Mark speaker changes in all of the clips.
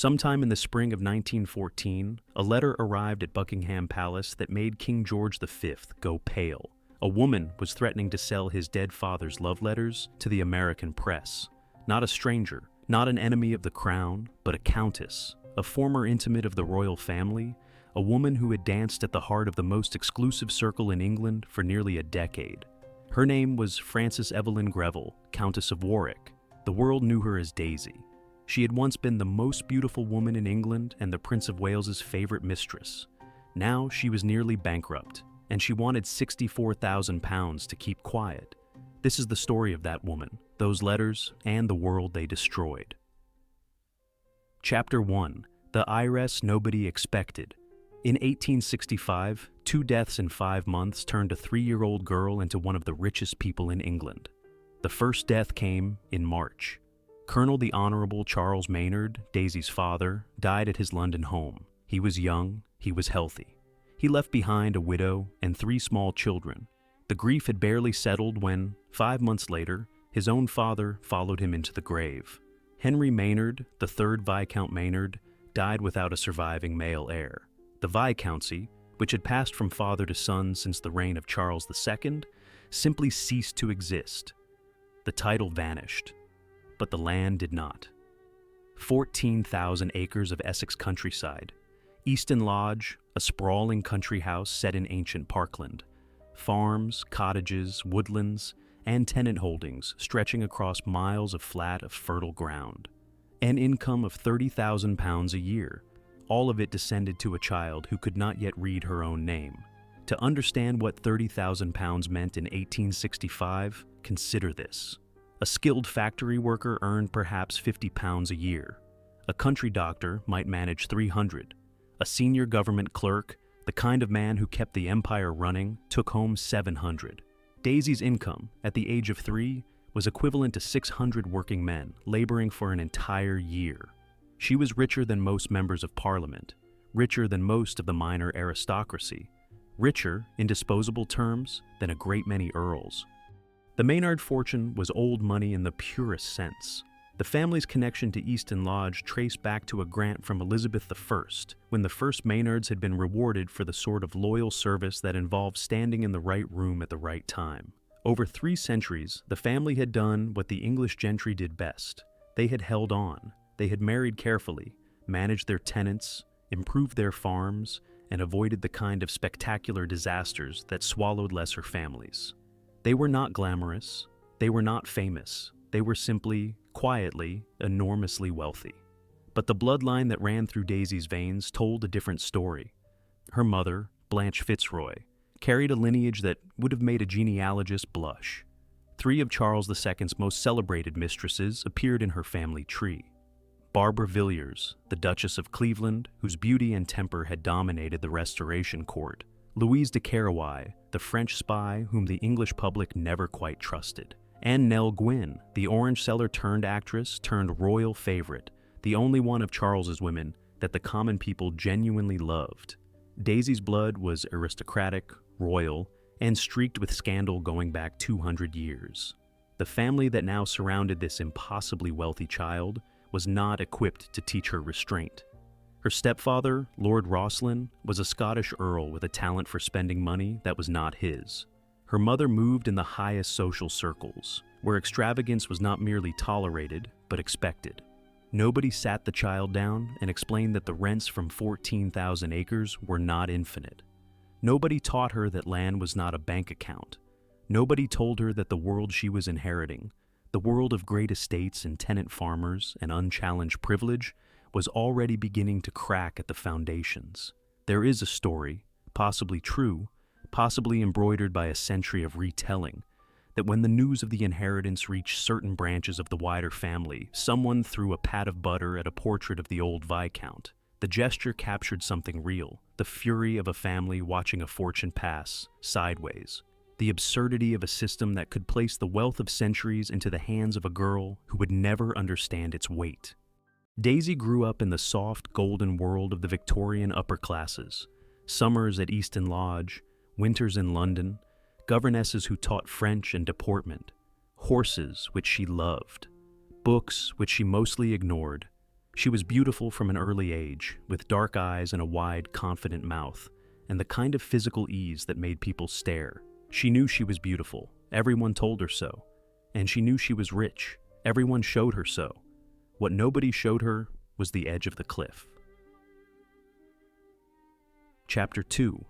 Speaker 1: Sometime in the spring of 1914, a letter arrived at Buckingham Palace that made King George V go pale. A woman was threatening to sell his dead father's love letters to the American press. Not a stranger, not an enemy of the crown, but a countess, a former intimate of the royal family, a woman who had danced at the heart of the most exclusive circle in England for nearly a decade. Her name was Frances Evelyn Greville, Countess of Warwick. The world knew her as Daisy. She had once been the most beautiful woman in England and the Prince of Wales's favorite mistress. Now she was nearly bankrupt, and she wanted £64,000 to keep quiet. This is the story of that woman, those letters, and the world they destroyed. Chapter 1. The Heiress Nobody Expected. In 1865, 2 deaths in 5 months turned a 3-year-old girl into one of the richest people in England. The first death came in March. Colonel the Honorable Charles Maynard, Daisy's father, died at his London home. He was young, he was healthy. He left behind a widow and 3 small children. The grief had barely settled when, 5 months later, his own father followed him into the grave. Henry Maynard, the 3rd Viscount Maynard, died without a surviving male heir. The viscountcy, which had passed from father to son since the reign of Charles II, simply ceased to exist. The title vanished, but the land did not. 14,000 acres of Essex countryside. Easton Lodge, a sprawling country house set in ancient parkland. Farms, cottages, woodlands, and tenant holdings stretching across miles of flat of fertile ground. An income of £30,000 a year. All of it descended to a child who could not yet read her own name. To understand what £30,000 meant in 1865, consider this. A skilled factory worker earned perhaps £50 a year. A country doctor might manage 300. A senior government clerk, the kind of man who kept the empire running, took home 700. Daisy's income, at the age of 3, was equivalent to 600 working men laboring for an entire year. She was richer than most members of Parliament, richer than most of the minor aristocracy, richer, in disposable terms, than a great many earls. The Maynard fortune was old money in the purest sense. The family's connection to Easton Lodge traced back to a grant from Elizabeth I, when the first Maynards had been rewarded for the sort of loyal service that involved standing in the right room at the right time. Over 3 centuries, the family had done what the English gentry did best. They had held on. They had married carefully, managed their tenants, improved their farms, and avoided the kind of spectacular disasters that swallowed lesser families. They were not glamorous, they were not famous, they were simply, quietly, enormously wealthy. But the bloodline that ran through Daisy's veins told a different story. Her mother, Blanche Fitzroy, carried a lineage that would have made a genealogist blush. 3 of Charles II's most celebrated mistresses appeared in her family tree. Barbara Villiers, the Duchess of Cleveland, whose beauty and temper had dominated the Restoration Court. Louise de Querouaille, the French spy whom the English public never quite trusted. And Nell Gwynn, the orange seller turned actress turned royal favorite, the only one of Charles's women that the common people genuinely loved. Daisy's blood was aristocratic, royal, and streaked with scandal going back 200 years. The family that now surrounded this impossibly wealthy child was not equipped to teach her restraint. Her stepfather, Lord Rosslyn, was a Scottish earl with a talent for spending money that was not his. Her mother moved in the highest social circles, where extravagance was not merely tolerated, but expected. Nobody sat the child down and explained that the rents from 14,000 acres were not infinite. Nobody taught her that land was not a bank account. Nobody told her that the world she was inheriting, the world of great estates and tenant farmers and unchallenged privilege, was already beginning to crack at the foundations. There is a story, possibly true, possibly embroidered by a century of retelling, that when the news of the inheritance reached certain branches of the wider family, someone threw a pat of butter at a portrait of the old Viscount. The gesture captured something real, the fury of a family watching a fortune pass, sideways, the absurdity of a system that could place the wealth of centuries into the hands of a girl who would never understand its weight. Daisy grew up in the soft, golden world of the Victorian upper classes. Summers at Easton Lodge, winters in London, governesses who taught French and deportment, horses which she loved, books which she mostly ignored, She was beautiful from an early age, with dark eyes and a wide, confident mouth, and the kind of physical ease that made people stare. She knew she was beautiful. Everyone told her so. And she knew she was rich. Everyone showed her so. What nobody showed her was the edge of the cliff. Chapter 2.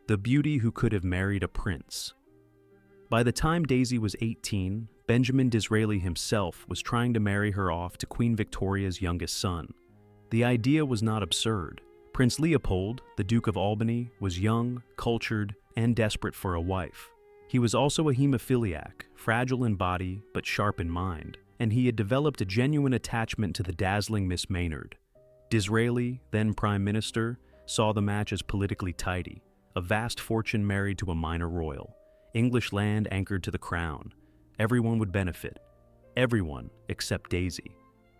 Speaker 1: The Beauty Who Could Have Married a Prince. By the time Daisy was 18, Benjamin Disraeli himself was trying to marry her off to Queen Victoria's youngest son. The idea was not absurd. Prince Leopold, the Duke of Albany, was young, cultured, and desperate for a wife. He was also a hemophiliac, fragile in body but sharp in mind, and he had developed a genuine attachment to the dazzling Miss Maynard. Disraeli, then Prime Minister, saw the match as politically tidy, a vast fortune married to a minor royal, English land anchored to the crown. Everyone would benefit. Everyone except Daisy.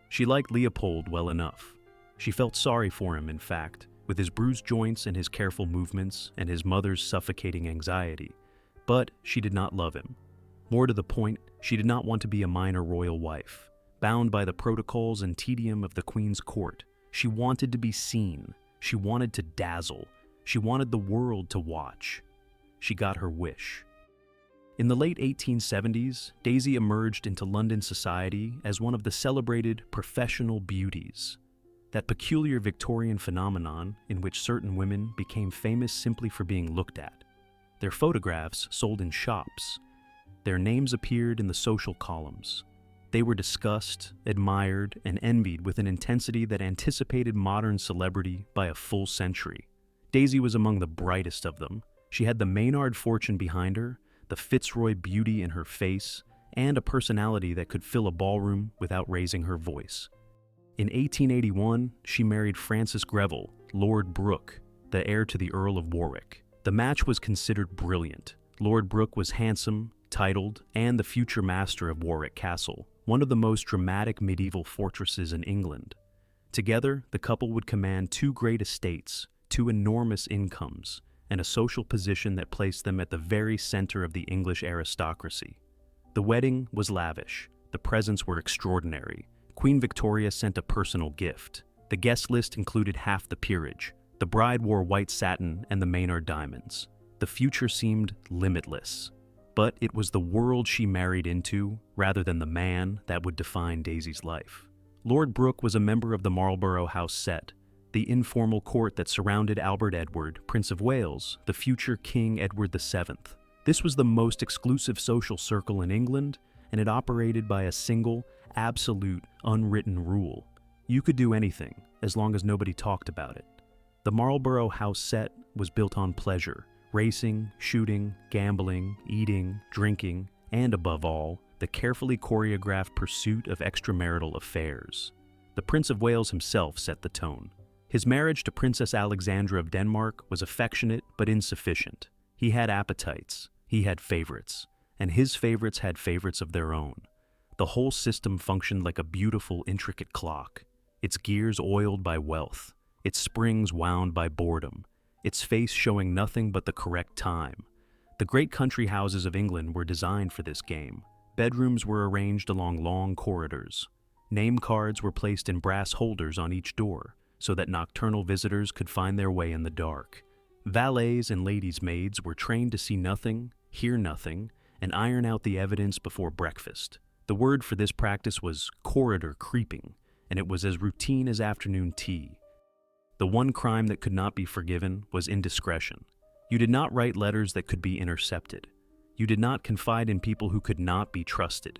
Speaker 1: She liked Leopold well enough. She felt sorry for him, in fact, with his bruised joints and his careful movements and his mother's suffocating anxiety. But she did not love him. More to the point, she did not want to be a minor royal wife, bound by the protocols and tedium of the Queen's court. She wanted to be seen. She wanted to dazzle. She wanted the world to watch. She got her wish. In the late 1870s, Daisy emerged into London society as one of the celebrated professional beauties. That peculiar Victorian phenomenon in which certain women became famous simply for being looked at. Their photographs sold in shops. Their names appeared in the social columns. They were discussed, admired, and envied with an intensity that anticipated modern celebrity by a full century. Daisy was among the brightest of them. She had the Maynard fortune behind her, the Fitzroy beauty in her face, and a personality that could fill a ballroom without raising her voice. In 1881, she married Francis Greville, Lord Brooke, the heir to the Earl of Warwick. The match was considered brilliant. Lord Brooke was handsome, titled, and the future master of Warwick Castle, one of the most dramatic medieval fortresses in England. Together, the couple would command two great estates, two enormous incomes, and a social position that placed them at the very center of the English aristocracy. The wedding was lavish. The presents were extraordinary. Queen Victoria sent a personal gift. The guest list included half the peerage. The bride wore white satin and the Maynard diamonds. The future seemed limitless. But it was the world she married into, rather than the man, that would define Daisy's life. Lord Brooke was a member of the Marlborough House Set, the informal court that surrounded Albert Edward, Prince of Wales, the future King Edward VII. This was the most exclusive social circle in England, and it operated by a single, absolute, unwritten rule. You could do anything, as long as nobody talked about it. The Marlborough House Set was built on pleasure, racing, shooting, gambling, eating, drinking, and above all, the carefully choreographed pursuit of extramarital affairs. The Prince of Wales himself set the tone. His marriage to Princess Alexandra of Denmark was affectionate but insufficient. He had appetites, he had favorites, and his favorites had favorites of their own. The whole system functioned like a beautiful, intricate clock, its gears oiled by wealth, its springs wound by boredom, its face showing nothing but the correct time. The great country houses of England were designed for this game. Bedrooms were arranged along long corridors. Name cards were placed in brass holders on each door, so that nocturnal visitors could find their way in the dark. Valets and ladies' maids were trained to see nothing, hear nothing, and iron out the evidence before breakfast. The word for this practice was corridor creeping, and it was as routine as afternoon tea. The one crime that could not be forgiven was indiscretion. You did not write letters that could be intercepted. You did not confide in people who could not be trusted.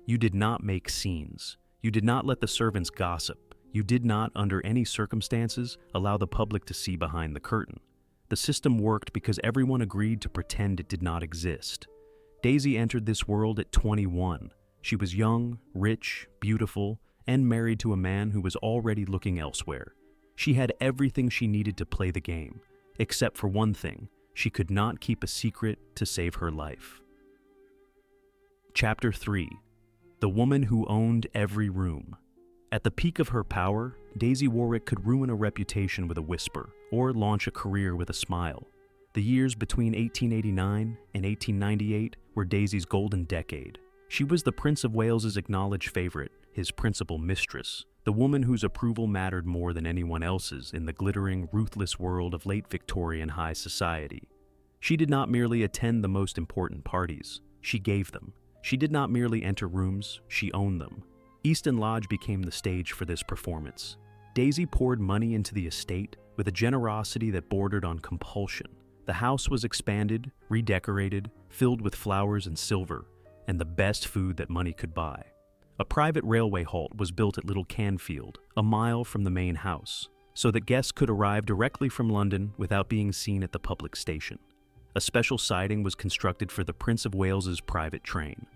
Speaker 1: You did not make scenes. You did not let the servants gossip. You did not, under any circumstances, allow the public to see behind the curtain. The system worked because everyone agreed to pretend it did not exist. Daisy entered this world at 21. She was young, rich, beautiful, and married to a man who was already looking elsewhere. She had everything she needed to play the game, except for one thing: she could not keep a secret to save her life. Chapter 3. The Woman Who Owned Every Room. At the peak of her power, Daisy Warwick could ruin a reputation with a whisper, or launch a career with a smile. The years between 1889 and 1898 were Daisy's golden decade. She was the Prince of Wales's acknowledged favorite, his principal mistress, the woman whose approval mattered more than anyone else's in the glittering, ruthless world of late Victorian high society. She did not merely attend the most important parties, she gave them. She did not merely enter rooms, she owned them. Easton Lodge became the stage for this performance. Daisy poured money into the estate with a generosity that bordered on compulsion. The house was expanded, redecorated, filled with flowers and silver, and the best food that money could buy. A private railway halt was built at Little Canfield, a mile from the main house, so that guests could arrive directly from London without being seen at the public station. A special siding was constructed for the Prince of Wales's private train.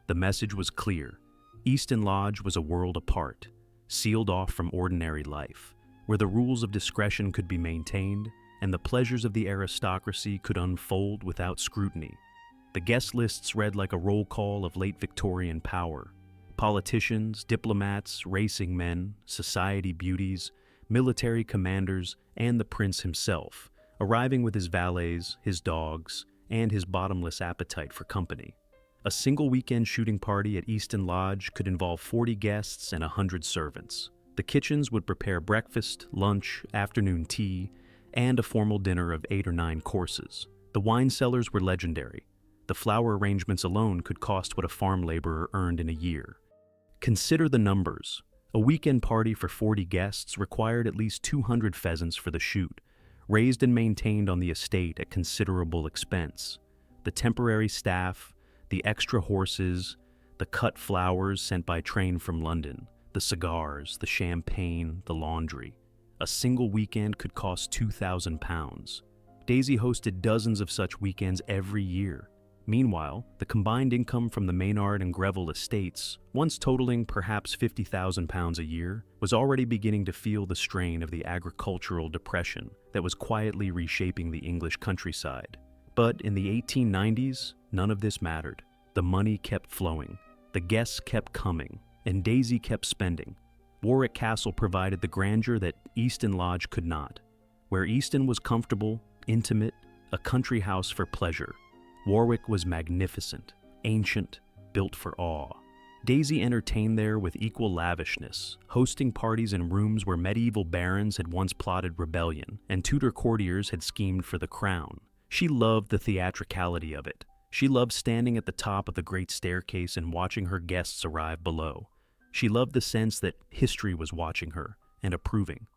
Speaker 1: The message was clear. Easton Lodge was a world apart, sealed off from ordinary life, where the rules of discretion could be maintained and the pleasures of the aristocracy could unfold without scrutiny. The guest lists read like a roll call of late Victorian power. Politicians, diplomats, racing men, society beauties, military commanders, and the prince himself, arriving with his valets, his dogs, and his bottomless appetite for company. A single weekend shooting party at Easton Lodge could involve 40 guests and 100 servants. The kitchens would prepare breakfast, lunch, afternoon tea, and a formal dinner of 8 or 9 courses. The wine cellars were legendary. The flower arrangements alone could cost what a farm laborer earned in a year. Consider the numbers. A weekend party for 40 guests required at least 200 pheasants for the shoot, raised and maintained on the estate at considerable expense. The temporary staff, the extra horses, the cut flowers sent by train from London, the cigars, the champagne, the laundry. A single weekend could cost £2,000. Daisy hosted dozens of such weekends every year. Meanwhile, the combined income from the Maynard and Greville estates, once totaling perhaps £50,000 a year, was already beginning to feel the strain of the agricultural depression that was quietly reshaping the English countryside. But in the 1890s, none of this mattered. The money kept flowing, the guests kept coming, and Daisy kept spending. Warwick Castle provided the grandeur that Easton Lodge could not. Where Easton was comfortable, intimate, a country house for pleasure, Warwick was magnificent, ancient, built for awe. Daisy entertained there with equal lavishness, hosting parties in rooms where medieval barons had once plotted rebellion and Tudor courtiers had schemed for the crown. She loved the theatricality of it. She loved standing at the top of the great staircase and watching her guests arrive below. She loved the sense that history was watching her and approving.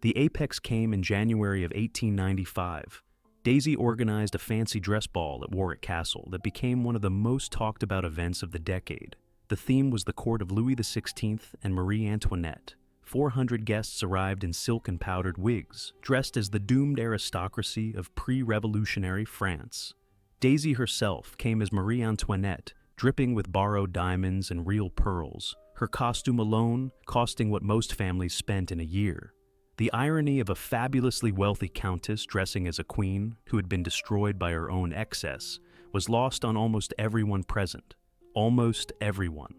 Speaker 1: The apex came in January of 1895. Daisy organized a fancy dress ball at Warwick Castle that became one of the most talked about events of the decade. The theme was the court of Louis XVI and Marie Antoinette. 400 guests arrived in silk and powdered wigs, dressed as the doomed aristocracy of pre-revolutionary France. Daisy herself came as Marie Antoinette, dripping with borrowed diamonds and real pearls, her costume alone costing what most families spent in a year. The irony of a fabulously wealthy countess dressing as a queen who had been destroyed by her own excess was lost on almost everyone present. Almost everyone.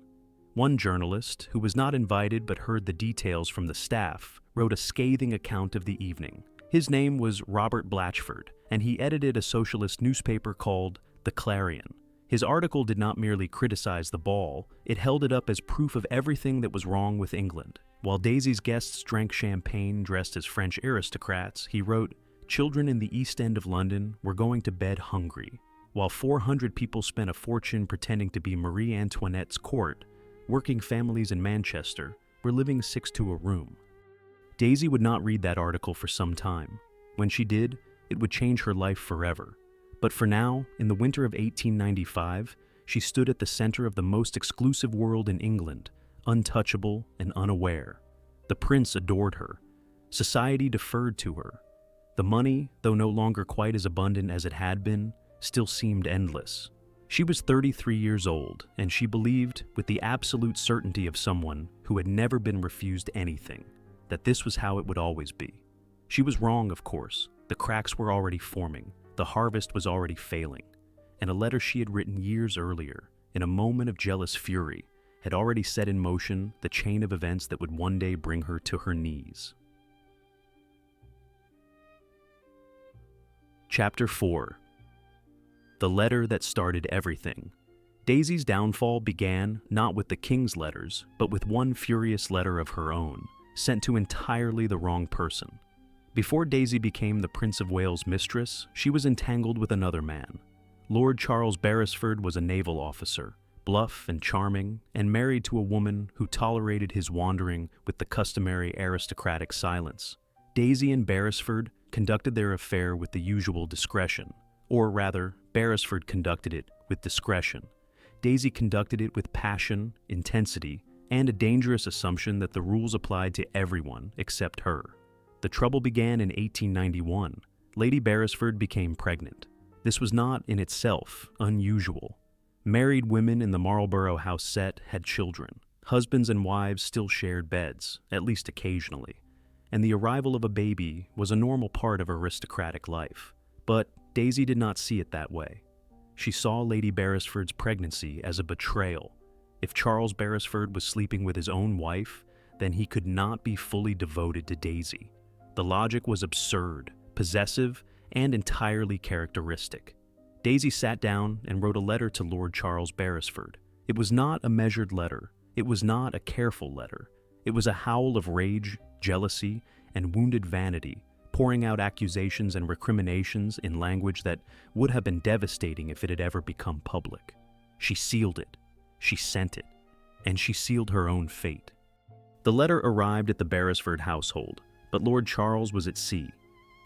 Speaker 1: One journalist, who was not invited but heard the details from the staff, wrote a scathing account of the evening. His name was Robert Blatchford, and he edited a socialist newspaper called The Clarion. His article did not merely criticize the ball, it held it up as proof of everything that was wrong with England. While Daisy's guests drank champagne dressed as French aristocrats, he wrote, "Children in the East End of London were going to bed hungry. While 400 people spent a fortune pretending to be Marie Antoinette's court, working families in Manchester were living 6 to a room." Daisy would not read that article for some time. When she did, it would change her life forever. But for now, in the winter of 1895, she stood at the center of the most exclusive world in England, untouchable and unaware. The prince adored her. Society deferred to her. The money, though no longer quite as abundant as it had been, still seemed endless. She was 33 years old, and she believed, with the absolute certainty of someone who had never been refused anything, that this was how it would always be. She was wrong, of course. The cracks were already forming. The harvest was already failing. And a letter she had written years earlier, in a moment of jealous fury, had already set in motion the chain of events that would one day bring her to her knees. Chapter 4. The letter that started everything. Daisy's downfall began not with the king's letters, but with one furious letter of her own, sent to entirely the wrong person. Before Daisy became the Prince of Wales' mistress, she was entangled with another man. Lord Charles Beresford was a naval officer, bluff and charming, and married to a woman who tolerated his wandering with the customary aristocratic silence. Daisy and Beresford conducted their affair with the usual discretion, or rather, Beresford conducted it with discretion. Daisy conducted it with passion, intensity, and a dangerous assumption that the rules applied to everyone except her. The trouble began in 1891. Lady Beresford became pregnant. This was not, in itself, unusual. Married women in the Marlborough House Set had children. Husbands and wives still shared beds, at least occasionally. And the arrival of a baby was a normal part of aristocratic life. But Daisy did not see it that way. She saw Lady Beresford's pregnancy as a betrayal. If Charles Beresford was sleeping with his own wife, then he could not be fully devoted to Daisy. The logic was absurd, possessive, and entirely characteristic. Daisy sat down and wrote a letter to Lord Charles Beresford. It was not a measured letter. It was not a careful letter. It was a howl of rage, jealousy, and wounded vanity, pouring out accusations and recriminations in language that would have been devastating if it had ever become public. She sealed it, she sent it, and she sealed her own fate. The letter arrived at the Beresford household, but Lord Charles was at sea.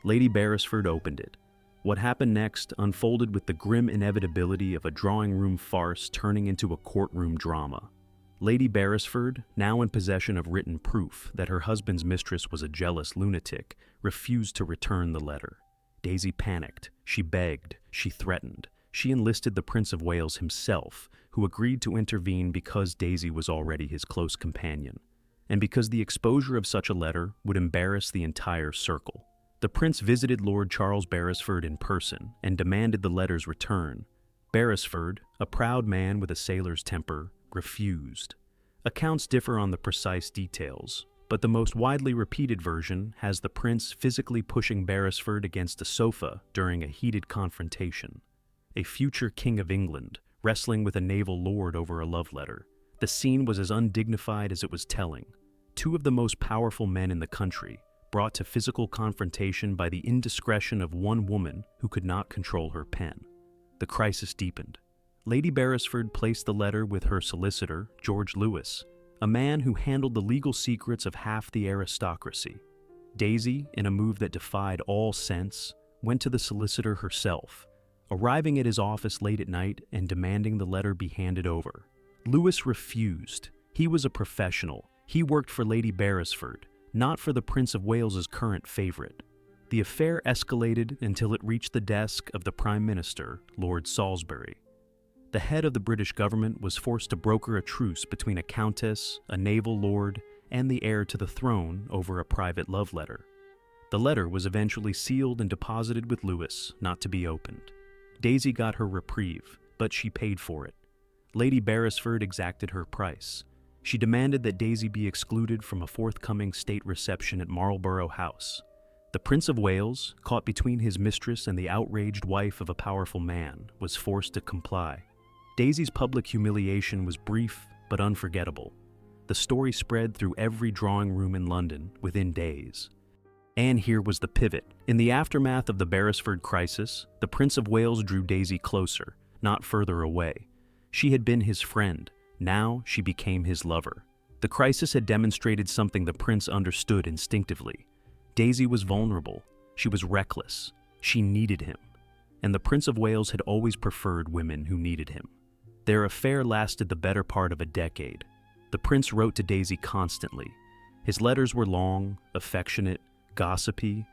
Speaker 1: Lady Beresford opened it. What happened next unfolded with the grim inevitability of a drawing room farce turning into a courtroom drama. Lady Beresford, now in possession of written proof that her husband's mistress was a jealous lunatic, refused to return the letter. Daisy panicked. She begged. She threatened. She enlisted the Prince of Wales himself, who agreed to intervene because Daisy was already his close companion, and because the exposure of such a letter would embarrass the entire circle. The prince visited Lord Charles Beresford in person and demanded the letter's return. Beresford, a proud man with a sailor's temper, refused. Accounts differ on the precise details, but the most widely repeated version has the prince physically pushing Beresford against a sofa during a heated confrontation. A future king of England, wrestling with a naval lord over a love letter. The scene was as undignified as it was telling. Two of the most powerful men in the country, brought to physical confrontation by the indiscretion of one woman who could not control her pen. The crisis deepened. Lady Beresford placed the letter with her solicitor, George Lewis, a man who handled the legal secrets of half the aristocracy. Daisy, in a move that defied all sense, went to the solicitor herself, arriving at his office late at night and demanding the letter be handed over. Lewis refused. He was a professional. He worked for Lady Beresford, not for the Prince of Wales's current favorite. The affair escalated until it reached the desk of the Prime Minister, Lord Salisbury. The head of the British government was forced to broker a truce between a countess, a naval lord, and the heir to the throne over a private love letter. The letter was eventually sealed and deposited with Lewis, not to be opened. Daisy got her reprieve, but she paid for it. Lady Beresford exacted her price. She demanded that Daisy be excluded from a forthcoming state reception at Marlborough House. The Prince of Wales, caught between his mistress and the outraged wife of a powerful man, was forced to comply. Daisy's public humiliation was brief but unforgettable. The story spread through every drawing room in London within days. And here was the pivot. In the aftermath of the Beresford crisis, the Prince of Wales drew Daisy closer, not further away. She had been his friend. Now she became his lover. The crisis had demonstrated something the prince understood instinctively. Daisy was vulnerable. She was reckless. She needed him. And the Prince of Wales had always preferred women who needed him. Their affair lasted the better part of a decade. The prince wrote to Daisy constantly. His letters were long, affectionate, gossipy,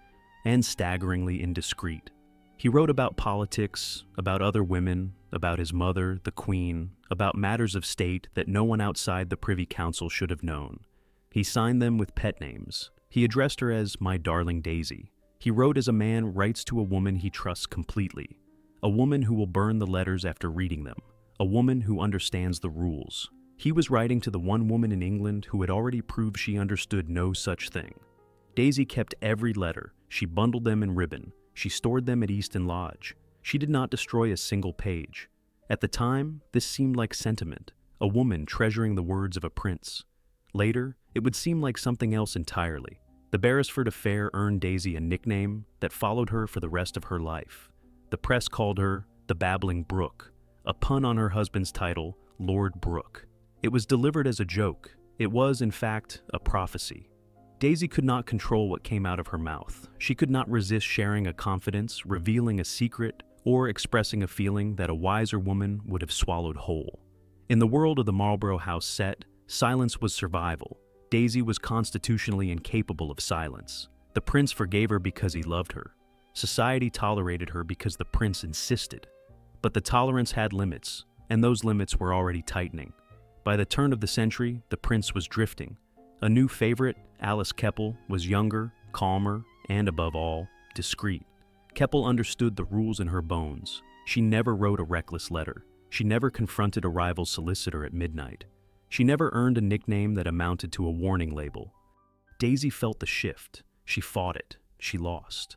Speaker 1: and staggeringly indiscreet. He wrote about politics, about other women, about his mother, the Queen, about matters of state that no one outside the Privy Council should have known. He signed them with pet names. He addressed her as "My darling Daisy." He wrote as a man writes to a woman he trusts completely, a woman who will burn the letters after reading them, a woman who understands the rules. He was writing to the one woman in England who had already proved she understood no such thing. Daisy kept every letter. She bundled them in ribbon. She stored them at Easton Lodge. She did not destroy a single page. At the time, this seemed like sentiment, a woman treasuring the words of a prince. Later, it would seem like something else entirely. The Beresford affair earned Daisy a nickname that followed her for the rest of her life. The press called her the Babbling Brook, a pun on her husband's title, Lord Brooke. It was delivered as a joke. It was, in fact, a prophecy. Daisy could not control what came out of her mouth. She could not resist sharing a confidence, revealing a secret, or expressing a feeling that a wiser woman would have swallowed whole. In the world of the Marlborough House Set, silence was survival. Daisy was constitutionally incapable of silence. The prince forgave her because he loved her. Society tolerated her because the prince insisted. But the tolerance had limits, and those limits were already tightening. By the turn of the century, the prince was drifting. A new favorite, Alice Keppel, was younger, calmer, and above all, discreet. Keppel understood the rules in her bones. She never wrote a reckless letter. She never confronted a rival solicitor at midnight. She never earned a nickname that amounted to a warning label. Daisy felt the shift. She fought it. She lost.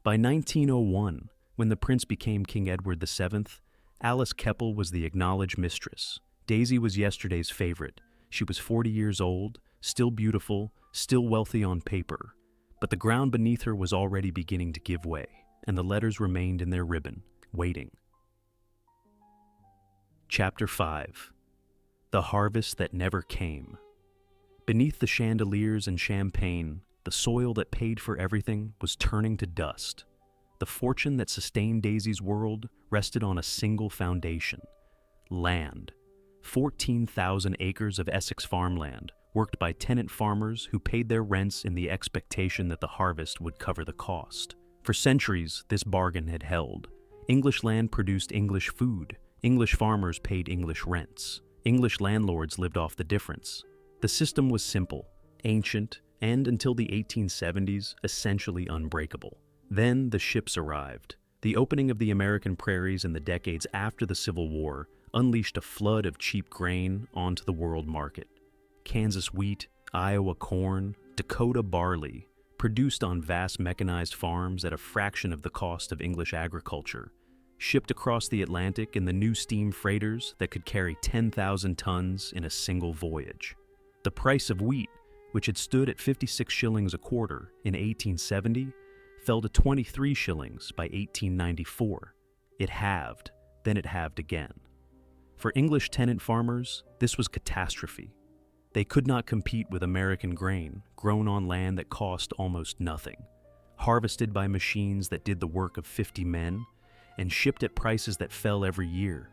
Speaker 1: By 1901, when the prince became King Edward VII, Alice Keppel was the acknowledged mistress. Daisy was yesterday's favorite. She was 40 years old, still beautiful, still wealthy on paper. But the ground beneath her was already beginning to give way, and the letters remained in their ribbon, waiting. Chapter 5. The Harvest That Never Came. Beneath the chandeliers and champagne, the soil that paid for everything was turning to dust. The fortune that sustained Daisy's world rested on a single foundation: land. 14,000 acres of Essex farmland, worked by tenant farmers who paid their rents in the expectation that the harvest would cover the cost. For centuries, this bargain had held. English land produced English food. English farmers paid English rents. English landlords lived off the difference. The system was simple, ancient, and until the 1870s, essentially unbreakable. Then the ships arrived. The opening of the American prairies in the decades after the Civil War unleashed a flood of cheap grain onto the world market. Kansas wheat, Iowa corn, Dakota barley, produced on vast mechanized farms at a fraction of the cost of English agriculture, shipped across the Atlantic in the new steam freighters that could carry 10,000 tons in a single voyage. The price of wheat, which had stood at 56 shillings a quarter in 1870, fell to 23 shillings by 1894. It halved, then it halved again. For English tenant farmers, this was catastrophe. They could not compete with American grain, grown on land that cost almost nothing, harvested by machines that did the work of 50 men, and shipped at prices that fell every year.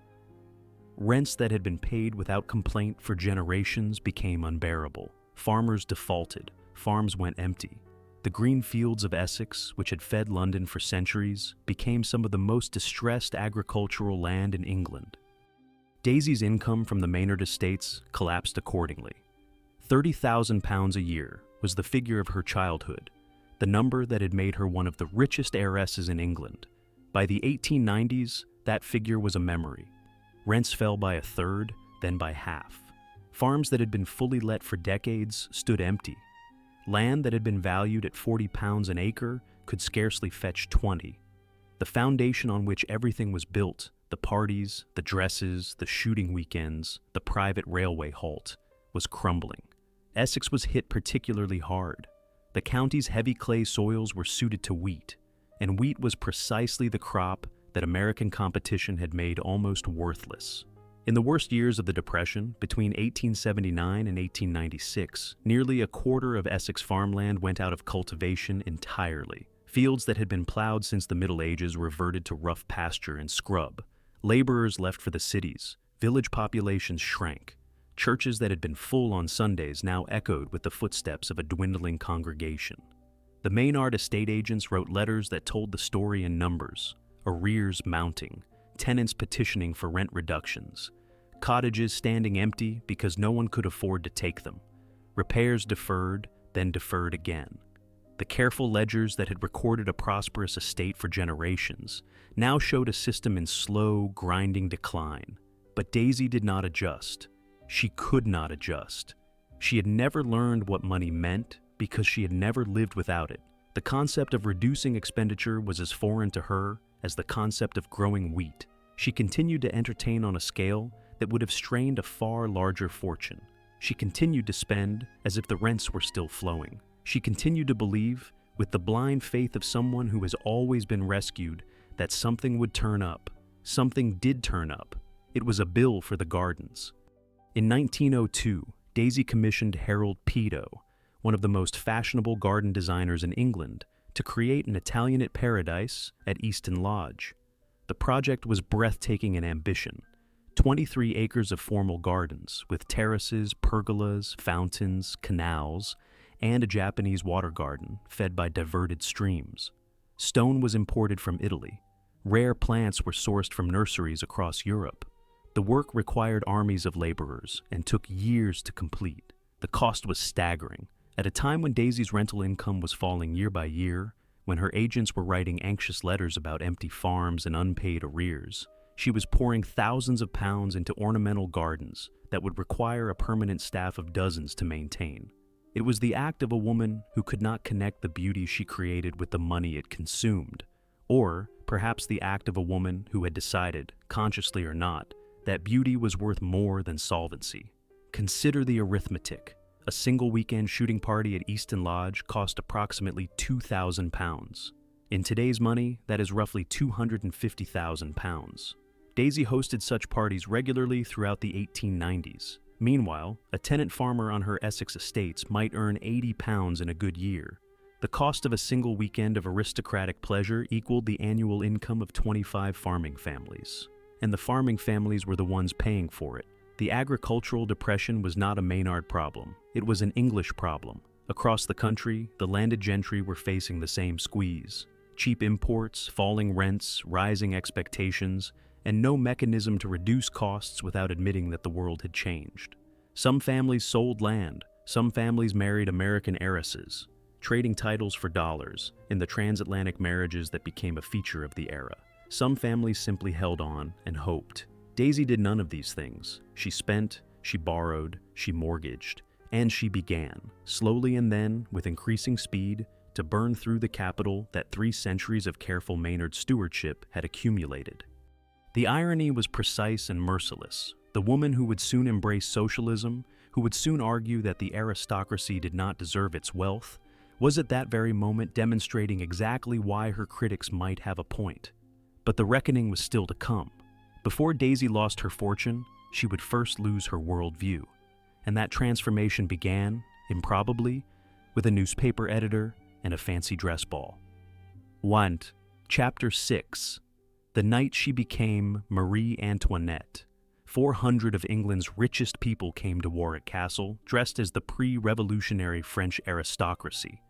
Speaker 1: Rents that had been paid without complaint for generations became unbearable. Farmers defaulted. Farms went empty. The green fields of Essex, which had fed London for centuries, became some of the most distressed agricultural land in England. Daisy's income from the Maynard estates collapsed accordingly. £30,000 a year was the figure of her childhood, the number that had made her one of the richest heiresses in England. By the 1890s, that figure was a memory. Rents fell by a third, then by half. Farms that had been fully let for decades stood empty. Land that had been valued at £40 an acre could scarcely fetch 20. The foundation on which everything was built, the parties, the dresses, the shooting weekends, the private railway halt, was crumbling. Essex was hit particularly hard. The county's heavy clay soils were suited to wheat, and wheat was precisely the crop that American competition had made almost worthless. In the worst years of the Depression, between 1879 and 1896, nearly a quarter of Essex farmland went out of cultivation entirely. Fields that had been plowed since the Middle Ages reverted to rough pasture and scrub. Laborers left for the cities. Village populations shrank. Churches that had been full on Sundays now echoed with the footsteps of a dwindling congregation. The Maynard estate agents wrote letters that told the story in numbers: arrears mounting, tenants petitioning for rent reductions, cottages standing empty because no one could afford to take them, repairs deferred, then deferred again. The careful ledgers that had recorded a prosperous estate for generations now showed a system in slow, grinding decline. But Daisy did not adjust. She could not adjust. She had never learned what money meant because she had never lived without it. The concept of reducing expenditure was as foreign to her as the concept of growing wheat. She continued to entertain on a scale that would have strained a far larger fortune. She continued to spend as if the rents were still flowing. She continued to believe, with the blind faith of someone who has always been rescued, that something would turn up. Something did turn up. It was a bill for the gardens. In 1902, Daisy commissioned Harold Peto, one of the most fashionable garden designers in England, to create an Italianate paradise at Easton Lodge. The project was breathtaking in ambition. 23 acres of formal gardens, with terraces, pergolas, fountains, canals, and a Japanese water garden fed by diverted streams. Stone was imported from Italy. Rare plants were sourced from nurseries across Europe. The work required armies of laborers and took years to complete. The cost was staggering. At a time when Daisy's rental income was falling year by year, when her agents were writing anxious letters about empty farms and unpaid arrears, she was pouring thousands of pounds into ornamental gardens that would require a permanent staff of dozens to maintain. It was the act of a woman who could not connect the beauty she created with the money it consumed, or perhaps the act of a woman who had decided, consciously or not, that beauty was worth more than solvency. Consider the arithmetic. A single weekend shooting party at Easton Lodge cost approximately £2,000. In today's money, that is roughly £250,000. Daisy hosted such parties regularly throughout the 1890s. Meanwhile, a tenant farmer on her Essex estates might earn £80 in a good year. The cost of a single weekend of aristocratic pleasure equaled the annual income of 25 farming families. And the farming families were the ones paying for it. The agricultural depression was not a Maynard problem. It was an English problem. Across the country, the landed gentry were facing the same squeeze. Cheap imports, falling rents, rising expectations, and no mechanism to reduce costs without admitting that the world had changed. Some families sold land. Some families married American heiresses, trading titles for dollars in the transatlantic marriages that became a feature of the era. Some families simply held on and hoped. Daisy did none of these things. She spent, she borrowed, she mortgaged, and she began, slowly and then, with increasing speed, to burn through the capital that 3 centuries of careful Maynard stewardship had accumulated. The irony was precise and merciless. The woman who would soon embrace socialism, who would soon argue that the aristocracy did not deserve its wealth, was at that very moment demonstrating exactly why her critics might have a point. But the reckoning was still to come. Before Daisy lost her fortune, she would first lose her worldview. And that transformation began, improbably, with a newspaper editor and a fancy dress ball. 1. Chapter 6. The night she became Marie Antoinette. 400 of England's richest people came to Warwick Castle, dressed as the pre-revolutionary French aristocracy.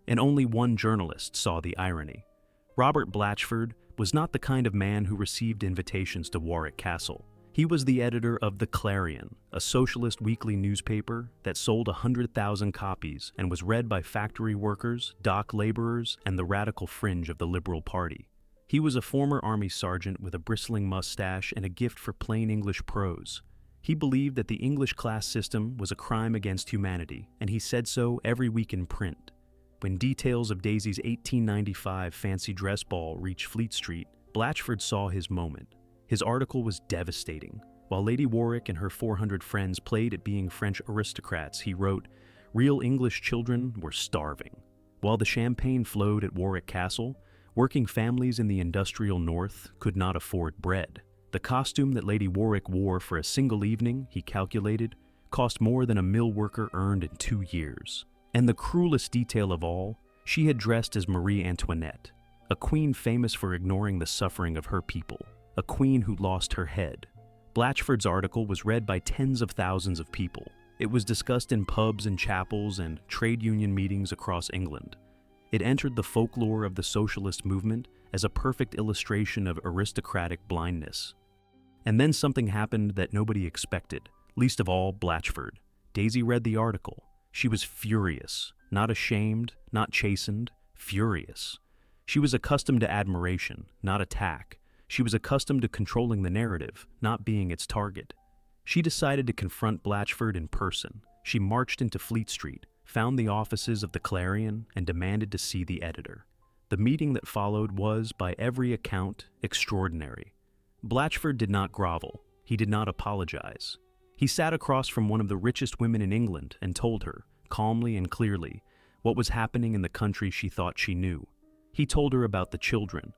Speaker 1: And only one journalist saw the irony. Robert Blatchford was not the kind of man who received invitations to Warwick Castle. He was the editor of The Clarion, a socialist weekly newspaper that sold 100,000 copies and was read by factory workers, dock laborers, and the radical fringe of the Liberal Party. He was a former army sergeant with a bristling mustache and a gift for plain English prose. He believed that the English class system was a crime against humanity, and he said so every week in print. When details of Daisy's 1895 fancy dress ball reached Fleet Street, Blatchford saw his moment. His article was devastating. While Lady Warwick and her 400 friends played at being French aristocrats, he wrote, "Real English children were starving." While the champagne flowed at Warwick Castle, working families in the industrial north could not afford bread. The costume that Lady Warwick wore for a single evening, he calculated, cost more than a mill worker earned in 2 years. And the cruelest detail of all, she had dressed as Marie Antoinette, a queen famous for ignoring the suffering of her people, a queen who lost her head. Blatchford's article was read by tens of thousands of people. It was discussed in pubs and chapels and trade union meetings across England. It entered the folklore of the socialist movement as a perfect illustration of aristocratic blindness. And then something happened that nobody expected, least of all Blatchford. Daisy read the article. She was furious, not ashamed, not chastened, furious. She was accustomed to admiration, not attack. She was accustomed to controlling the narrative, not being its target. She decided to confront Blatchford in person. She marched into Fleet Street, found the offices of the Clarion, and demanded to see the editor. The meeting that followed was, by every account, extraordinary. Blatchford did not grovel. He did not apologize. He sat across from one of the richest women in England and told her, calmly and clearly, what was happening in the country she thought she knew. He told her about the children.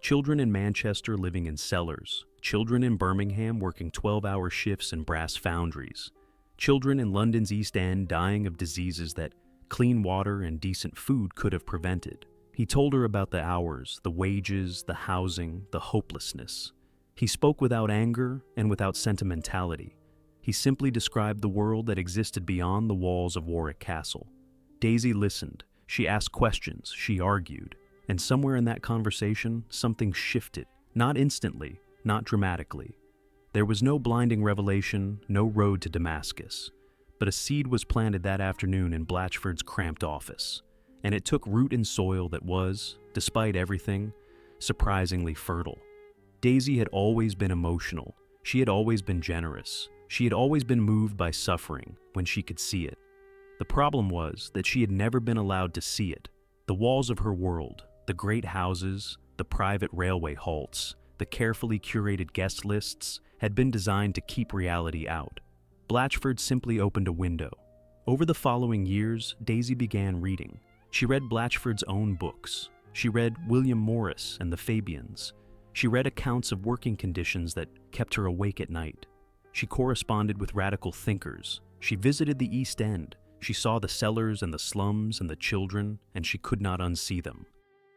Speaker 1: Children in Manchester living in cellars. Children in Birmingham working 12-hour shifts in brass foundries. Children in London's East End dying of diseases that clean water and decent food could have prevented. He told her about the hours, the wages, the housing, the hopelessness. He spoke without anger and without sentimentality. He simply described the world that existed beyond the walls of Warwick Castle. Daisy listened. She asked questions. She argued. And somewhere in that conversation, something shifted. Not instantly, not dramatically. There was no blinding revelation, no road to Damascus. But a seed was planted that afternoon in Blatchford's cramped office. And it took root in soil that was, despite everything, surprisingly fertile. Daisy had always been emotional. She had always been generous. She had always been moved by suffering when she could see it. The problem was that she had never been allowed to see it. The walls of her world, the great houses, the private railway halts, the carefully curated guest lists had been designed to keep reality out. Blatchford simply opened a window. Over the following years, Daisy began reading. She read Blatchford's own books. She read William Morris and the Fabians. She read accounts of working conditions that kept her awake at night. She corresponded with radical thinkers. She visited the East End. She saw the cellars and the slums and the children, and she could not unsee them.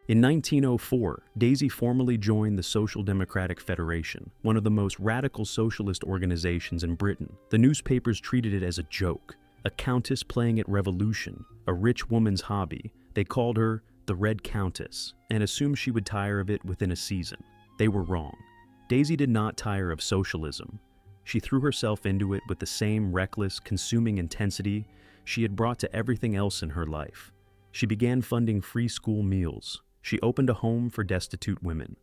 Speaker 1: In 1904, Daisy formally joined the Social Democratic Federation, one of the most radical socialist organizations in Britain. The newspapers treated it as a joke, a countess playing at revolution, a rich woman's hobby. They called her the Red Countess and assumed she would tire of it within a season. They were wrong. Daisy did not tire of socialism. She threw herself into it with the same reckless, consuming intensity she had brought to everything else in her life. She began funding free school meals. She opened a home for destitute women.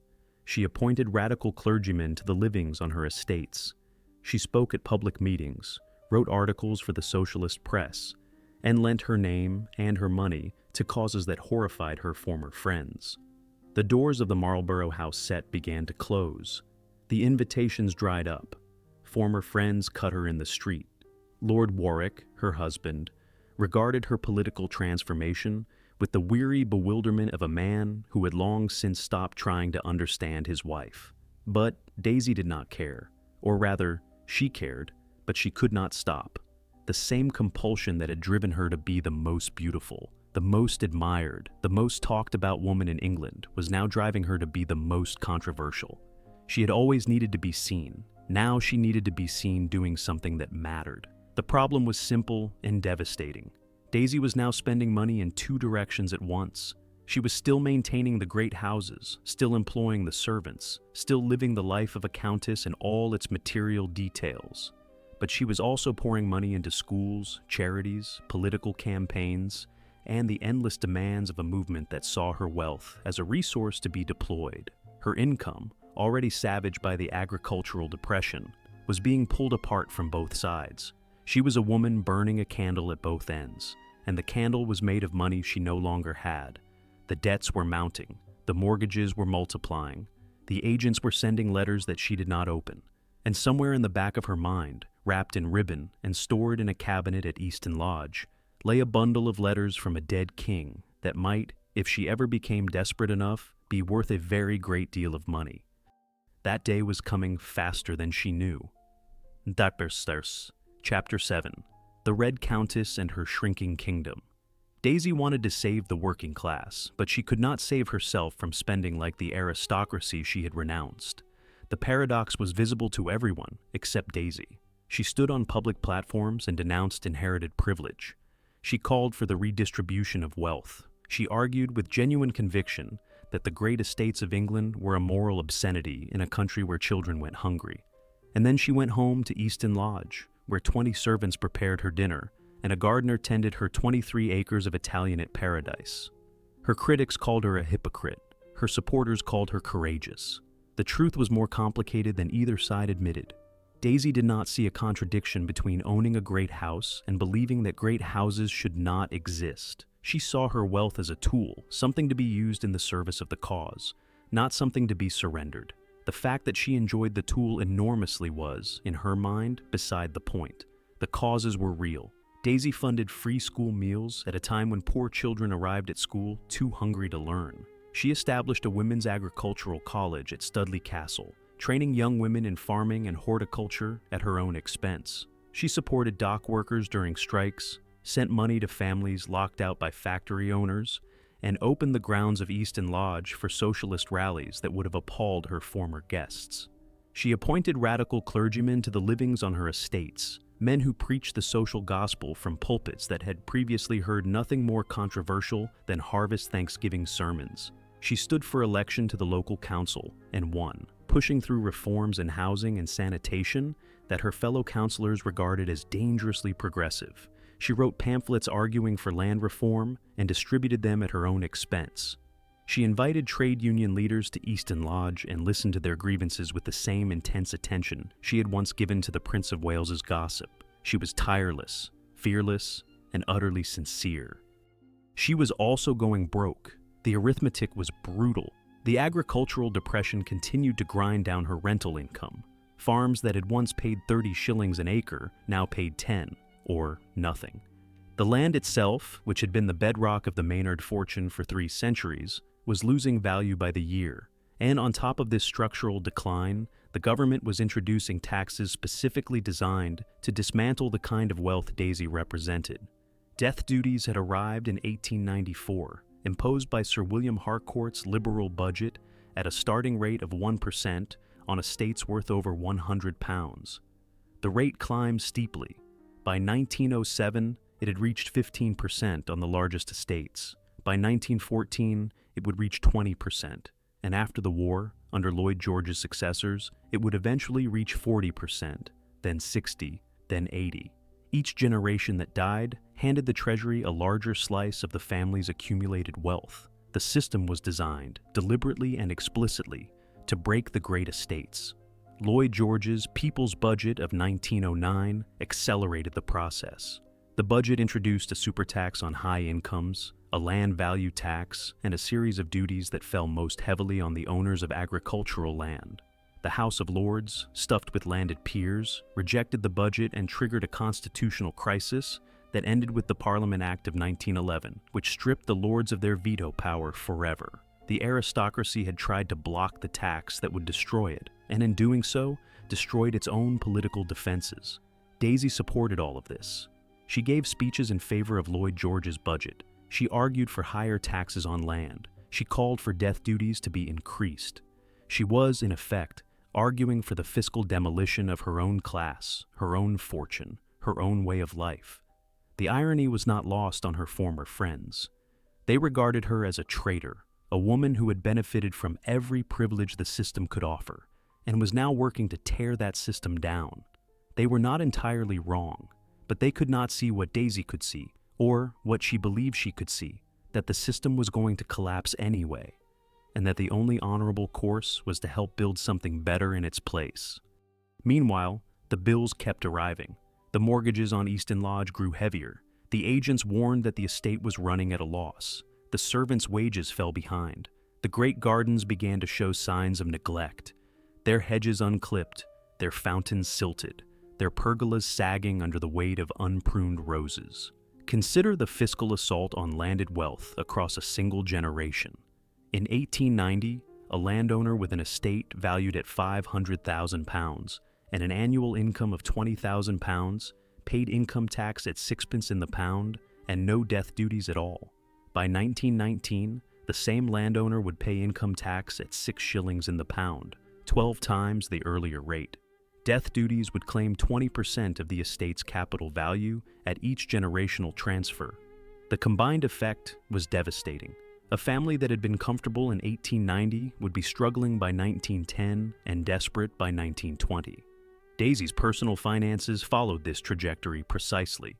Speaker 1: She appointed radical clergymen to the livings on her estates. She spoke at public meetings, wrote articles for the socialist press, and lent her name and her money to causes that horrified her former friends. The doors of the Marlborough House Set began to close. The invitations dried up. Former friends cut her in the street. Lord Warwick, her husband, regarded her political transformation with the weary bewilderment of a man who had long since stopped trying to understand his wife. But Daisy did not care. Or rather, she cared, but she could not stop. The same compulsion that had driven her to be the most beautiful, the most admired, the most talked about woman in England was now driving her to be the most controversial. She had always needed to be seen. Now she needed to be seen doing something that mattered. The problem was simple and devastating. Daisy was now spending money in two directions at once. She was still maintaining the great houses, still employing the servants, still living the life of a countess in all its material details. But she was also pouring money into schools, charities, political campaigns, and the endless demands of a movement that saw her wealth as a resource to be deployed. Her income, already savaged by the agricultural depression, was being pulled apart from both sides. She was a woman burning a candle at both ends, and the candle was made of money she no longer had. The debts were mounting, the mortgages were multiplying, the agents were sending letters that she did not open, and somewhere in the back of her mind, wrapped in ribbon and stored in a cabinet at Easton Lodge, lay a bundle of letters from a dead king that might, if she ever became desperate enough, be worth a very great deal of money. That day was coming faster than she knew. Dapersters, Chapter 7, The Red Countess and Her Shrinking Kingdom. Daisy wanted to save the working class, but she could not save herself from spending like the aristocracy she had renounced. The paradox was visible to everyone except Daisy. She stood on public platforms and denounced inherited privilege. She called for the redistribution of wealth. She argued with genuine conviction that the great estates of England were a moral obscenity in a country where children went hungry. And then she went home to Easton Lodge, where 20 servants prepared her dinner, and a gardener tended her 23 acres of Italianate paradise. Her critics called her a hypocrite. Her supporters called her courageous. The truth was more complicated than either side admitted. Daisy did not see a contradiction between owning a great house and believing that great houses should not exist. She saw her wealth as a tool, something to be used in the service of the cause, not something to be surrendered. The fact that she enjoyed the tool enormously was, in her mind, beside the point. The causes were real. Daisy funded free school meals at a time when poor children arrived at school too hungry to learn. She established a women's agricultural college at Studley Castle, training young women in farming and horticulture at her own expense. She supported dock workers during strikes, sent money to families locked out by factory owners, and opened the grounds of Easton Lodge for socialist rallies that would have appalled her former guests. She appointed radical clergymen to the livings on her estates, men who preached the social gospel from pulpits that had previously heard nothing more controversial than harvest Thanksgiving sermons. She stood for election to the local council and won, pushing through reforms in housing and sanitation that her fellow councillors regarded as dangerously progressive. She wrote pamphlets arguing for land reform and distributed them at her own expense. She invited trade union leaders to Easton Lodge and listened to their grievances with the same intense attention she had once given to the Prince of Wales's gossip. She was tireless, fearless, and utterly sincere. She was also going broke. The arithmetic was brutal. The agricultural depression continued to grind down her rental income. Farms that had once paid 30 shillings an acre now paid 10, or nothing. The land itself, which had been the bedrock of the Maynard fortune for 3 centuries, was losing value by the year, and on top of this structural decline, the government was introducing taxes specifically designed to dismantle the kind of wealth Daisy represented. Death duties had arrived in 1894, imposed by Sir William Harcourt's liberal budget at a starting rate of 1% on estates worth over £100. The rate climbed steeply. By 1907, it had reached 15% on the largest estates. By 1914, it would reach 20%, and after the war, under Lloyd George's successors, it would eventually reach 40%, then 60%, then 80%. Each generation that died handed the Treasury a larger slice of the family's accumulated wealth. The system was designed, deliberately and explicitly, to break the great estates. Lloyd George's People's Budget of 1909 accelerated the process. The budget introduced a supertax on high incomes, a land value tax, and a series of duties that fell most heavily on the owners of agricultural land. The House of Lords, stuffed with landed peers, rejected the budget and triggered a constitutional crisis that ended with the Parliament Act of 1911, which stripped the Lords of their veto power forever. The aristocracy had tried to block the tax that would destroy it, and in doing so, destroyed its own political defenses. Daisy supported all of this. She gave speeches in favor of Lloyd George's budget. She argued for higher taxes on land. She called for death duties to be increased. She was, in effect, arguing for the fiscal demolition of her own class, her own fortune, her own way of life. The irony was not lost on her former friends. They regarded her as a traitor, a woman who had benefited from every privilege the system could offer, and was now working to tear that system down. They were not entirely wrong, but they could not see what Daisy could see, or what she believed she could see, that the system was going to collapse anyway, and that the only honorable course was to help build something better in its place. Meanwhile, the bills kept arriving. The mortgages on Easton Lodge grew heavier. The agents warned that the estate was running at a loss. The servants' wages fell behind. The great gardens began to show signs of neglect. Their hedges unclipped, their fountains silted, their pergolas sagging under the weight of unpruned roses. Consider the fiscal assault on landed wealth across a single generation. In 1890, a landowner with an estate valued at £500,000 and an annual income of £20,000 paid income tax at 6p in the pound and no death duties at all. By 1919, the same landowner would pay income tax at 6 shillings in the pound, 12 times the earlier rate. Death duties would claim 20% of the estate's capital value at each generational transfer. The combined effect was devastating. A family that had been comfortable in 1890 would be struggling by 1910 and desperate by 1920. Daisy's personal finances followed this trajectory precisely.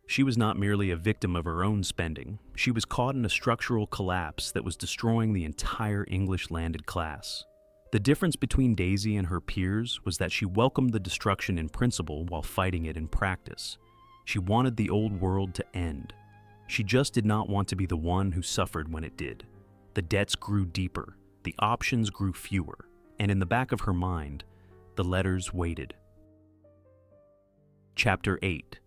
Speaker 1: She was not merely a victim of her own spending. She was caught in a structural collapse that was destroying the entire English landed class. The difference between Daisy and her peers was that she welcomed the destruction in principle while fighting it in practice. She wanted the old world to end. She just did not want to be the one who suffered when it did. The debts grew deeper, the options grew fewer, and in the back of her mind, the letters waited. Chapter 8.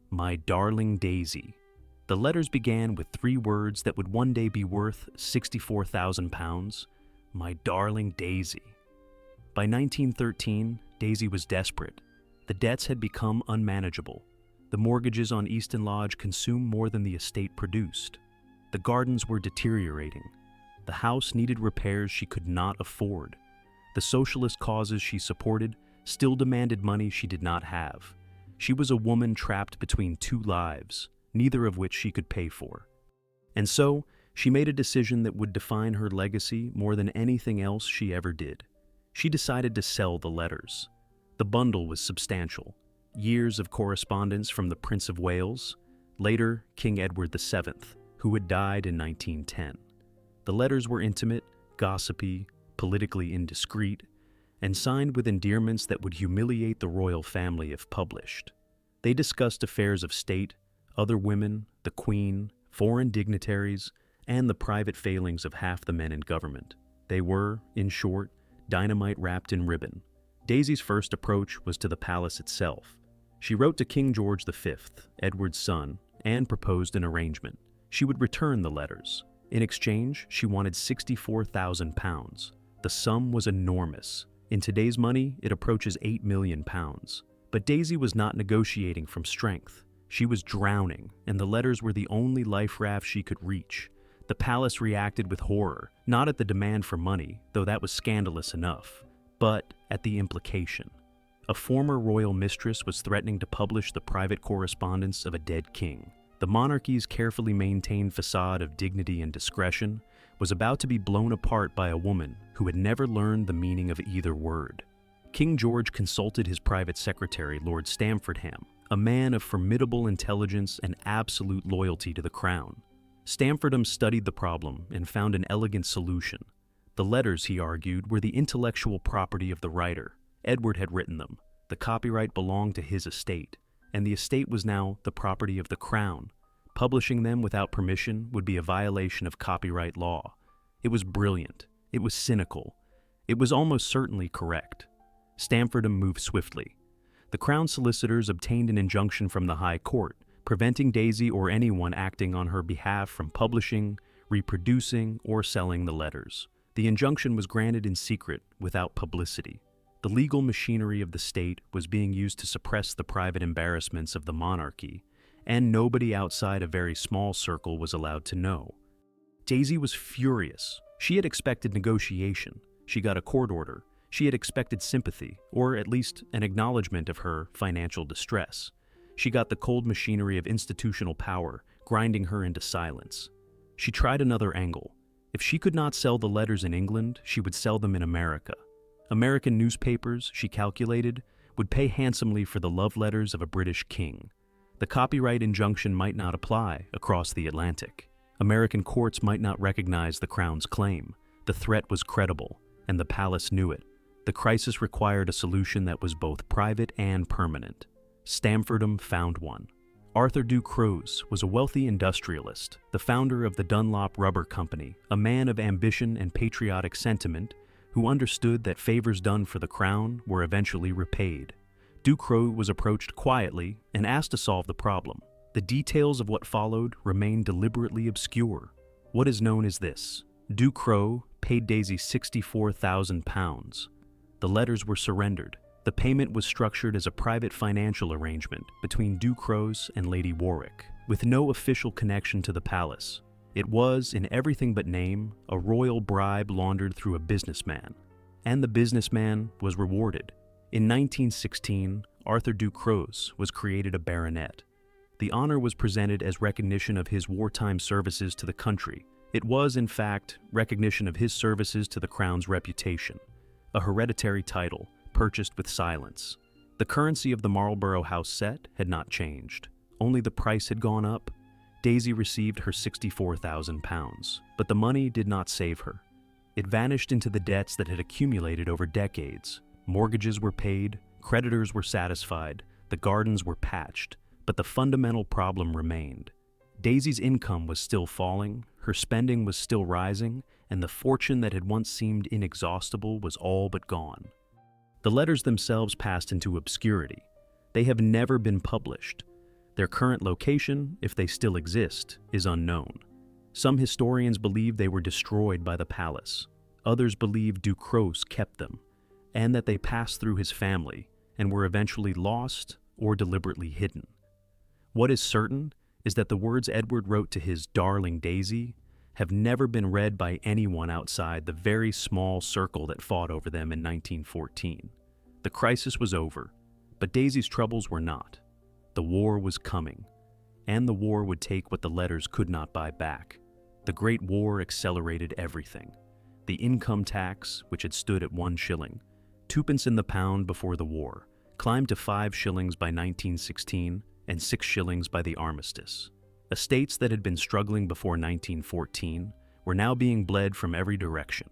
Speaker 1: My Darling Daisy. The letters began with 3 words that would one day be worth £64,000. My darling Daisy. By 1913, Daisy was desperate. The debts had become unmanageable. The mortgages on Easton Lodge consumed more than the estate produced. The gardens were deteriorating. The house needed repairs she could not afford. The socialist causes she supported still demanded money she did not have. She was a woman trapped between 2 lives, neither of which she could pay for. And so, she made a decision that would define her legacy more than anything else she ever did. She decided to sell the letters. The bundle was substantial. Years of correspondence from the Prince of Wales, later King Edward VII, who had died in 1910. The letters were intimate, gossipy, politically indiscreet, and signed with endearments that would humiliate the royal family if published. They discussed affairs of state, other women, the Queen, foreign dignitaries, and the private failings of half the men in government. They were, in short, dynamite wrapped in ribbon. Daisy's first approach was to the palace itself. She wrote to King George V, Edward's son, and proposed an arrangement. She would return the letters. In exchange, she wanted £64,000. The sum was enormous. In today's money, it approaches £8 million. But Daisy was not negotiating from strength. She was drowning, and the letters were the only life raft she could reach. The palace reacted with horror, not at the demand for money, though that was scandalous enough, but at the implication. A former royal mistress was threatening to publish the private correspondence of a dead king. The monarchy's carefully maintained facade of dignity and discretion was about to be blown apart by a woman who had never learned the meaning of either word. King George consulted his private secretary, Lord Stamfordham, a man of formidable intelligence and absolute loyalty to the crown. Stamfordham studied the problem and found an elegant solution. The letters, he argued, were the intellectual property of the writer. Edward had written them. The copyright belonged to his estate, and the estate was now the property of the crown. Publishing them without permission would be a violation of copyright law. It was brilliant. It was cynical. It was almost certainly correct. Stamfordham moved swiftly. The Crown solicitors obtained an injunction from the High Court, preventing Daisy or anyone acting on her behalf from publishing, reproducing, or selling the letters. The injunction was granted in secret, without publicity. The legal machinery of the state was being used to suppress the private embarrassments of the monarchy, and nobody outside a very small circle was allowed to know. Daisy was furious. She had expected negotiation. She got a court order. She had expected sympathy, or at least an acknowledgement of her financial distress. She got the cold machinery of institutional power, grinding her into silence. She tried another angle. If she could not sell the letters in England, she would sell them in America. American newspapers, she calculated, would pay handsomely for the love letters of a British king. The copyright injunction might not apply across the Atlantic. American courts might not recognize the Crown's claim. The threat was credible, and the palace knew it. The crisis required a solution that was both private and permanent. Stamfordham found one. Arthur Ducreux was a wealthy industrialist, the founder of the Dunlop Rubber Company, a man of ambition and patriotic sentiment who understood that favors done for the crown were eventually repaid. Ducreux was approached quietly and asked to solve the problem. The details of what followed remain deliberately obscure. What is known is this: Ducreux paid Daisy £64,000. The letters were surrendered. The payment was structured as a private financial arrangement between Ducreux and Lady Warwick, with no official connection to the palace. It was, in everything but name, a royal bribe laundered through a businessman. And the businessman was rewarded. In 1916, Arthur Ducreux was created a baronet. The honor was presented as recognition of his wartime services to the country. It was, in fact, recognition of his services to the crown's reputation. A hereditary title, purchased with silence. The currency of the Marlborough House Set had not changed. Only the price had gone up. Daisy received her £64,000, but the money did not save her. It vanished into the debts that had accumulated over decades. Mortgages were paid, creditors were satisfied, the gardens were patched, but the fundamental problem remained. Daisy's income was still falling, her spending was still rising, and the fortune that had once seemed inexhaustible was all but gone. The letters themselves passed into obscurity. They have never been published. Their current location, if they still exist, is unknown. Some historians believe they were destroyed by the palace. Others believe Ducros kept them, and that they passed through his family and were eventually lost or deliberately hidden. What is certain is that the words Edward wrote to his darling Daisy have never been read by anyone outside the very small circle that fought over them in 1914. The crisis was over, but Daisy's troubles were not. The war was coming, and the war would take what the letters could not buy back. The Great War accelerated everything. The income tax, which had stood at 1 shilling, 2 pence in the pound before the war, climbed to 5 shillings by 1916 and 6 shillings by the armistice. Estates that had been struggling before 1914 were now being bled from every direction.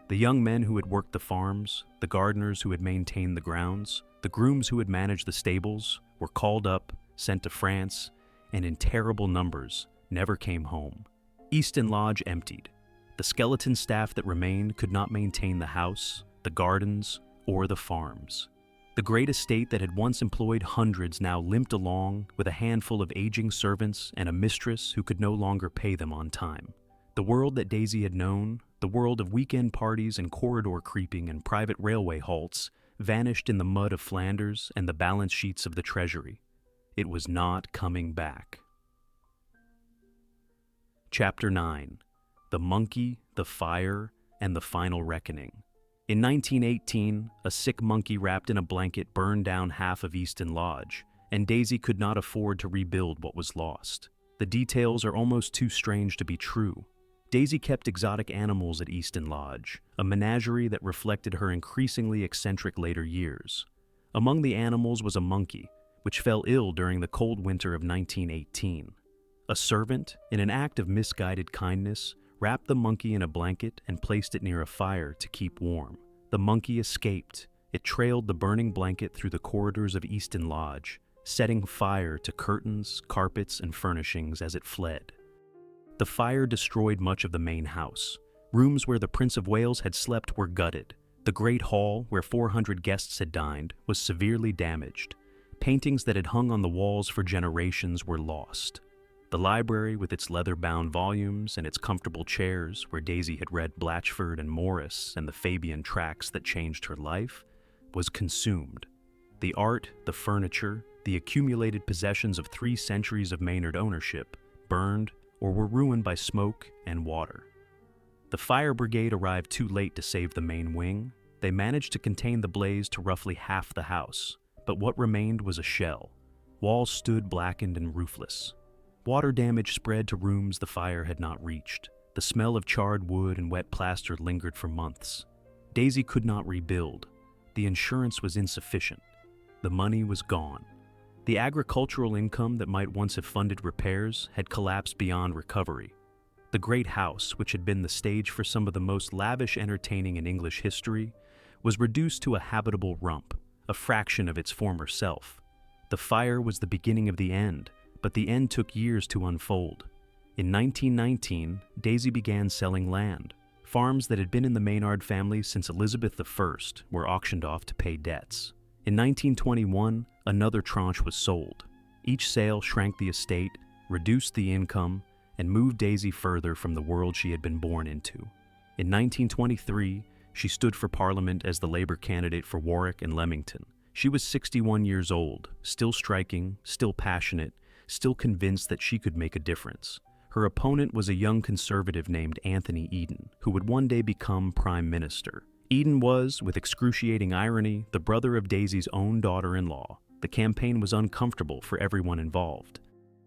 Speaker 1: The young men who had worked the farms, the gardeners who had maintained the grounds, the grooms who had managed the stables were called up, sent to France, and in terrible numbers never came home. Easton Lodge emptied. The skeleton staff that remained could not maintain the house, the gardens, or the farms. The great estate that had once employed hundreds now limped along with a handful of aging servants and a mistress who could no longer pay them on time. The world that Daisy had known, the world of weekend parties and corridor creeping and private railway halts, vanished in the mud of Flanders and the balance sheets of the Treasury. It was not coming back. Chapter 9. The Monkey, the Fire, and the Final Reckoning. In 1918, a sick monkey wrapped in a blanket burned down half of Easton Lodge, and Daisy could not afford to rebuild what was lost. The details are almost too strange to be true. Daisy kept exotic animals at Easton Lodge, a menagerie that reflected her increasingly eccentric later years. Among the animals was a monkey, which fell ill during the cold winter of 1918. A servant, in an act of misguided kindness, wrapped the monkey in a blanket and placed it near a fire to keep warm. The monkey escaped. It trailed the burning blanket through the corridors of Easton Lodge, setting fire to curtains, carpets, and furnishings as it fled. The fire destroyed much of the main house. Rooms where the Prince of Wales had slept were gutted. The great hall, where 400 guests had dined, was severely damaged. Paintings that had hung on the walls for generations were lost. The library, with its leather-bound volumes and its comfortable chairs where Daisy had read Blatchford and Morris and the Fabian tracts that changed her life, was consumed. The art, the furniture, the accumulated possessions of 3 centuries of Maynard ownership burned or were ruined by smoke and water. The fire brigade arrived too late to save the main wing. They managed to contain the blaze to roughly half the house, but what remained was a shell. Walls stood blackened and roofless. Water damage spread to rooms the fire had not reached. The smell of charred wood and wet plaster lingered for months. Daisy could not rebuild. The insurance was insufficient. The money was gone. The agricultural income that might once have funded repairs had collapsed beyond recovery. The great house, which had been the stage for some of the most lavish entertaining in English history, was reduced to a habitable rump, a fraction of its former self. The fire was the beginning of the end, but the end took years to unfold. In 1919, Daisy began selling land. Farms that had been in the Maynard family since Elizabeth I were auctioned off to pay debts. In 1921, another tranche was sold. Each sale shrank the estate, reduced the income, and moved Daisy further from the world she had been born into. In 1923, she stood for Parliament as the Labour candidate for Warwick and Leamington. She was 61 years old, still striking, still passionate, still convinced that she could make a difference. Her opponent was a young conservative named Anthony Eden, who would one day become Prime Minister. Eden was, with excruciating irony, the brother of Daisy's own daughter-in-law. The campaign was uncomfortable for everyone involved.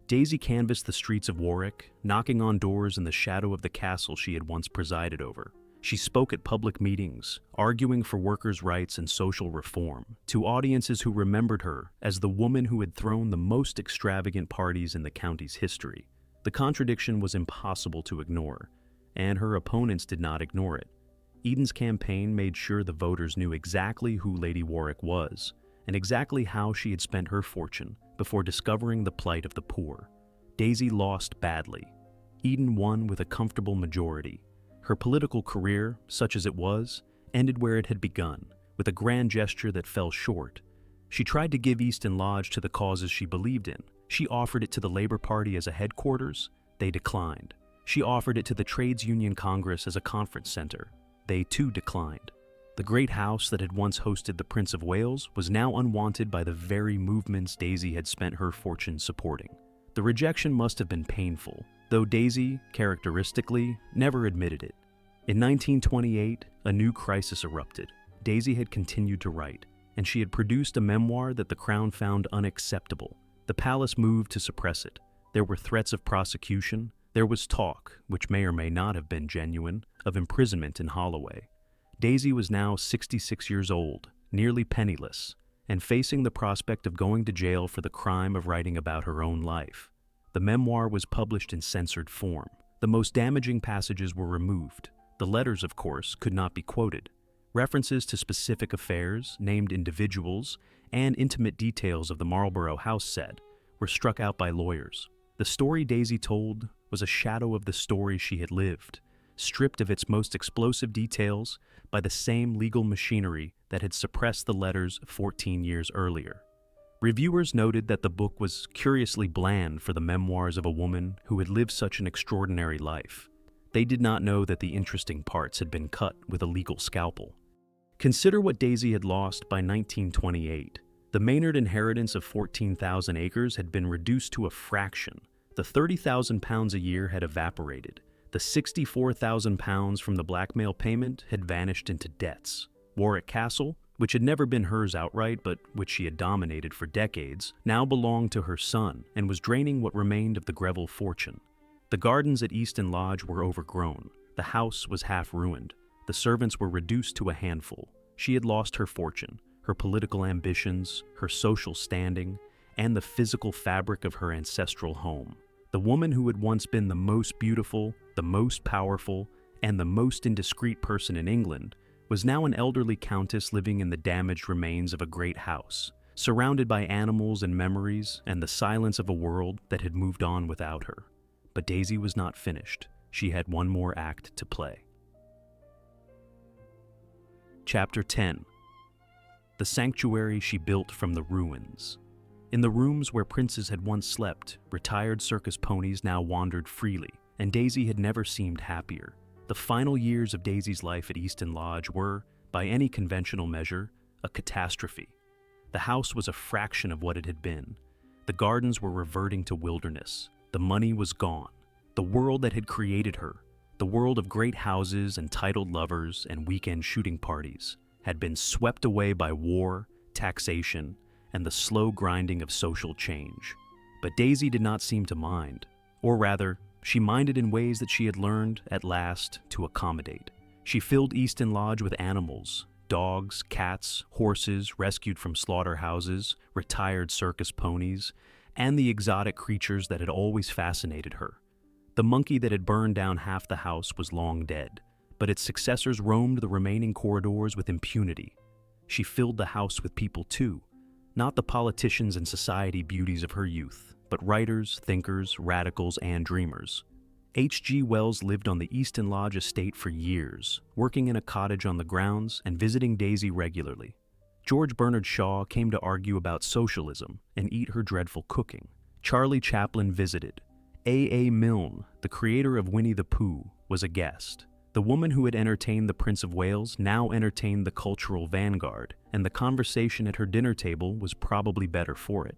Speaker 1: Daisy canvassed the streets of Warwick, knocking on doors in the shadow of the castle she had once presided over. She spoke at public meetings, arguing for workers' rights and social reform, to audiences who remembered her as the woman who had thrown the most extravagant parties in the county's history. The contradiction was impossible to ignore, and her opponents did not ignore it. Eden's campaign made sure the voters knew exactly who Lady Warwick was, and exactly how she had spent her fortune before discovering the plight of the poor. Daisy lost badly. Eden won with a comfortable majority. Her political career, such as it was, ended where it had begun, with a grand gesture that fell short. She tried to give Easton Lodge to the causes she believed in. She offered it to the Labour Party as a headquarters. They declined. She offered it to the Trades Union Congress as a conference center. They too declined. The great house that had once hosted the Prince of Wales was now unwanted by the very movements Daisy had spent her fortune supporting. The rejection must have been painful, though Daisy, characteristically, never admitted it. In 1928, a new crisis erupted. Daisy had continued to write, and she had produced a memoir that the Crown found unacceptable. The palace moved to suppress it. There were threats of prosecution. There was talk, which may or may not have been genuine, of imprisonment in Holloway. Daisy was now 66 years old, nearly penniless, and facing the prospect of going to jail for the crime of writing about her own life. The memoir was published in censored form. The most damaging passages were removed. The letters, of course, could not be quoted. References to specific affairs, named individuals, and intimate details of the Marlborough House Set were struck out by lawyers. The story Daisy told was a shadow of the story she had lived, stripped of its most explosive details by the same legal machinery that had suppressed the letters 14 years earlier. Reviewers noted that the book was curiously bland for the memoirs of a woman who had lived such an extraordinary life. They did not know that the interesting parts had been cut with a legal scalpel. Consider what Daisy had lost by 1928. The Maynard inheritance of 14,000 acres had been reduced to a fraction. The £30,000 a year had evaporated. The £64,000 from the blackmail payment had vanished into debts. Warwick Castle, which had never been hers outright but which she had dominated for decades, now belonged to her son and was draining what remained of the Greville fortune. The gardens at Easton Lodge were overgrown. The house was half ruined. The servants were reduced to a handful. She had lost her fortune, her political ambitions, her social standing, and the physical fabric of her ancestral home. The woman who had once been the most beautiful, the most powerful, and the most indiscreet person in England was now an elderly countess living in the damaged remains of a great house, surrounded by animals and memories and the silence of a world that had moved on without her. But Daisy was not finished. She had one more act to play. Chapter 10. The sanctuary she built from the ruins. In the rooms where princes had once slept, retired circus ponies now wandered freely, and Daisy had never seemed happier. The final years of Daisy's life at Easton Lodge were, by any conventional measure, a catastrophe. The house was a fraction of what it had been. The gardens were reverting to wilderness. The money was gone. The world that had created her, the world of great houses and titled lovers and weekend shooting parties, had been swept away by war, taxation, and the slow grinding of social change. But Daisy did not seem to mind, or rather, she minded in ways that she had learned, at last, to accommodate. She filled Easton Lodge with animals, dogs, cats, horses rescued from slaughterhouses, retired circus ponies, and the exotic creatures that had always fascinated her. The monkey that had burned down half the house was long dead, but its successors roamed the remaining corridors with impunity. She filled the house with people too, not the politicians and society beauties of her youth, but writers, thinkers, radicals, and dreamers. H.G. Wells lived on the Easton Lodge estate for years, working in a cottage on the grounds and visiting Daisy regularly. George Bernard Shaw came to argue about socialism and eat her dreadful cooking. Charlie Chaplin visited. A. Milne, the creator of Winnie the Pooh, was a guest. The woman who had entertained the Prince of Wales now entertained the cultural vanguard, and the conversation at her dinner table was probably better for it.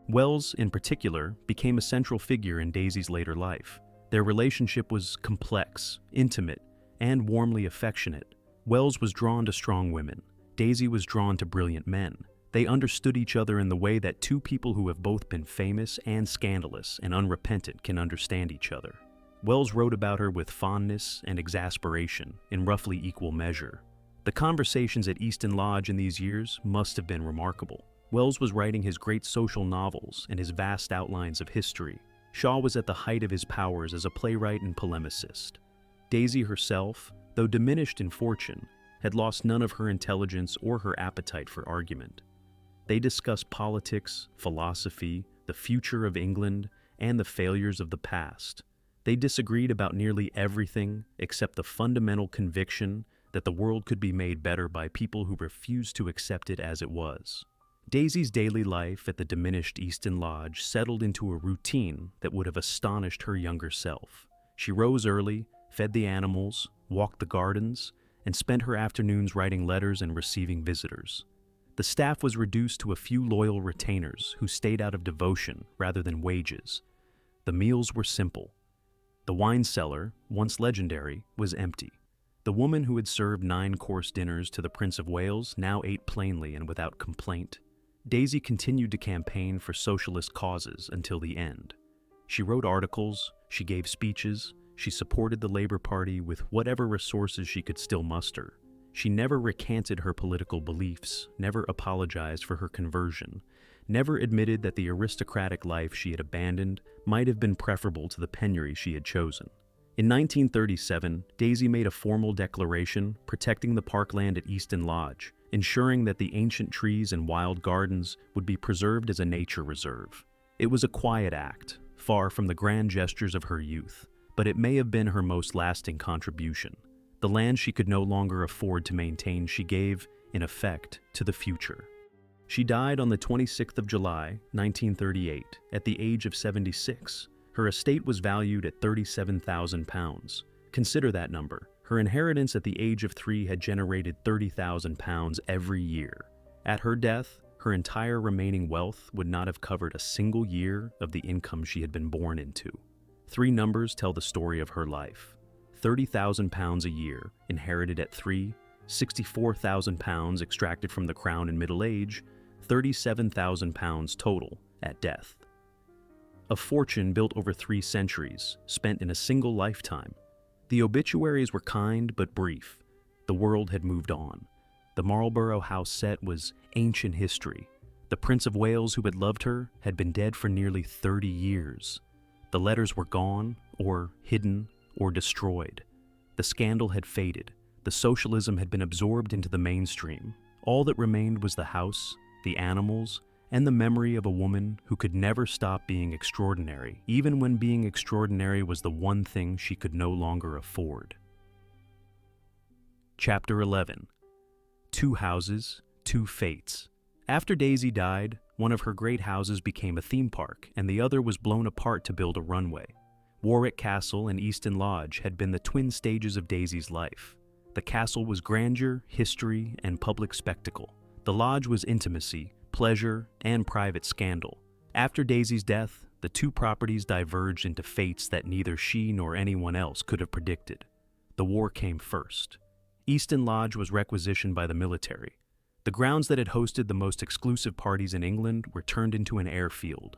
Speaker 1: Wells, in particular, became a central figure in Daisy's later life. Their relationship was complex, intimate, and warmly affectionate. Wells was drawn to strong women. Daisy was drawn to brilliant men. They understood each other in the way that two people who have both been famous and scandalous and unrepentant can understand each other. Wells wrote about her with fondness and exasperation in roughly equal measure. The conversations at Easton Lodge in these years must have been remarkable. Wells was writing his great social novels and his vast outlines of history. Shaw was at the height of his powers as a playwright and polemicist. Daisy herself, though diminished in fortune, had lost none of her intelligence or her appetite for argument. They discussed politics, philosophy, the future of England, and the failures of the past. They disagreed about nearly everything except the fundamental conviction that the world could be made better by people who refused to accept it as it was. Daisy's daily life at the diminished Easton Lodge settled into a routine that would have astonished her younger self. She rose early, fed the animals, walked the gardens, and spent her afternoons writing letters and receiving visitors. The staff was reduced to a few loyal retainers who stayed out of devotion rather than wages. The meals were simple. The wine cellar, once legendary, was empty. The woman who had served 9-course dinners to the Prince of Wales now ate plainly and without complaint. Daisy continued to campaign for socialist causes until the end. She wrote articles, she gave speeches, she supported the Labour Party with whatever resources she could still muster. She never recanted her political beliefs, never apologized for her conversion, never admitted that the aristocratic life she had abandoned might have been preferable to the penury she had chosen. In 1937, Daisy made a formal declaration protecting the parkland at Easton Lodge, ensuring that the ancient trees and wild gardens would be preserved as a nature reserve. It was a quiet act, far from the grand gestures of her youth, but it may have been her most lasting contribution. The land she could no longer afford to maintain she gave, in effect, to the future. She died on the 26th of July, 1938, at the age of 76. Her estate was valued at £37,000. Consider that number. Her inheritance at the age of 3 had generated £30,000 every year. At her death, her entire remaining wealth would not have covered a single year of the income she had been born into. 3 numbers tell the story of her life. £30,000 a year, inherited at 3, £64,000 extracted from the crown in middle age, £37,000 total at death. A fortune built over 3 centuries, spent in a single lifetime. The obituaries were kind but brief. The world had moved on. The Marlborough House Set was ancient history. The Prince of Wales who had loved her had been dead for nearly 30 years. The letters were gone, or hidden, or destroyed. The scandal had faded. The socialism had been absorbed into the mainstream. All that remained was the house, the animals, and the memory of a woman who could never stop being extraordinary, even when being extraordinary was the one thing she could no longer afford. Chapter 11. 2 Houses, 2 Fates. After Daisy died, one of her great houses became a theme park, and the other was blown apart to build a runway. Warwick Castle and Easton Lodge had been the twin stages of Daisy's life. The castle was grandeur, history, and public spectacle. The lodge was intimacy, pleasure, and private scandal. After Daisy's death, the 2 properties diverged into fates that neither she nor anyone else could have predicted. The war came first. Easton Lodge was requisitioned by the military. The grounds that had hosted the most exclusive parties in England were turned into an airfield.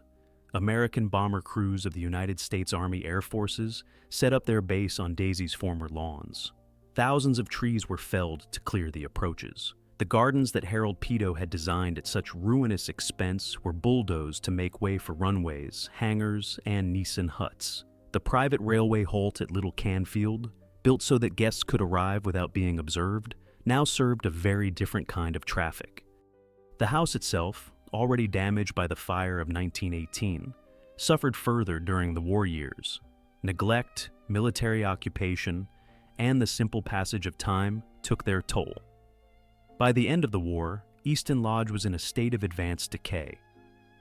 Speaker 1: American bomber crews of the United States Army Air Forces set up their base on Daisy's former lawns. Thousands of trees were felled to clear the approaches. The gardens that Harold Peto had designed at such ruinous expense were bulldozed to make way for runways, hangars, and Nissan huts. The private railway halt at Little Canfield, built so that guests could arrive without being observed, now served a very different kind of traffic. The house itself, already damaged by the fire of 1918, suffered further during the war years. Neglect, military occupation, and the simple passage of time took their toll. By the end of the war, Easton Lodge was in a state of advanced decay.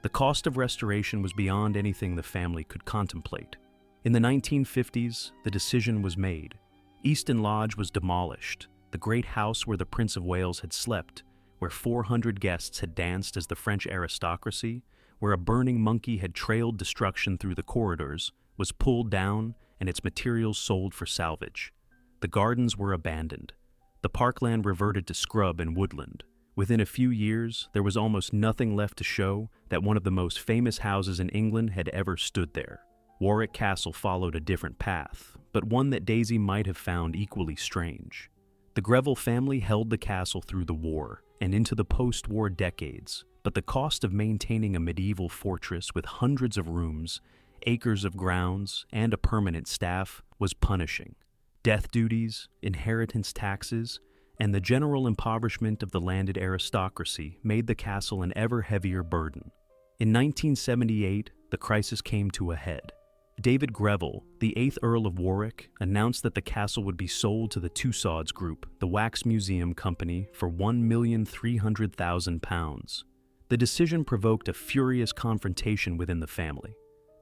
Speaker 1: The cost of restoration was beyond anything the family could contemplate. In the 1950s, the decision was made. Easton Lodge was demolished, the great house where the Prince of Wales had slept, where 400 guests had danced as the French aristocracy, where a burning monkey had trailed destruction through the corridors, was pulled down and its materials sold for salvage. The gardens were abandoned. The parkland reverted to scrub and woodland. Within a few years, there was almost nothing left to show that one of the most famous houses in England had ever stood there. Warwick Castle followed a different path, but one that Daisy might have found equally strange. The Greville family held the castle through the war and into the post-war decades, but the cost of maintaining a medieval fortress with hundreds of rooms, acres of grounds, and a permanent staff was punishing. Death duties, inheritance taxes, and the general impoverishment of the landed aristocracy made the castle an ever heavier burden. In 1978, the crisis came to a head. David Greville, the 8th Earl of Warwick, announced that the castle would be sold to the Tussauds Group, the Wax Museum Company, for £1,300,000. The decision provoked a furious confrontation within the family.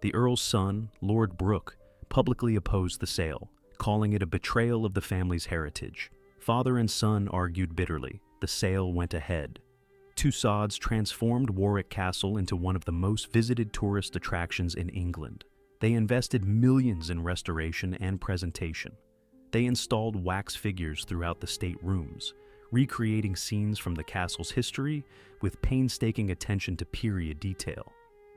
Speaker 1: The Earl's son, Lord Brooke, publicly opposed the sale, calling it a betrayal of the family's heritage. Father and son argued bitterly. The sale went ahead. Tussauds transformed Warwick Castle into one of the most visited tourist attractions in England. They invested millions in restoration and presentation. They installed wax figures throughout the state rooms, recreating scenes from the castle's history with painstaking attention to period detail.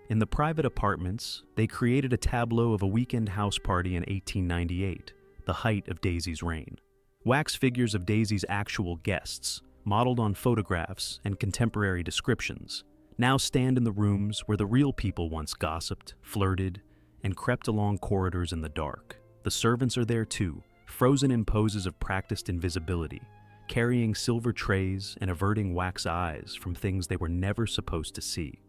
Speaker 1: In the private apartments, they created a tableau of a weekend house party in 1898, the height of Daisy's reign. Wax figures of Daisy's actual guests, modeled on photographs and contemporary descriptions, now stand in the rooms where the real people once gossiped, flirted, and crept along corridors in the dark. The servants are there too, frozen in poses of practiced invisibility, carrying silver trays and averting wax eyes from things they were never supposed to see.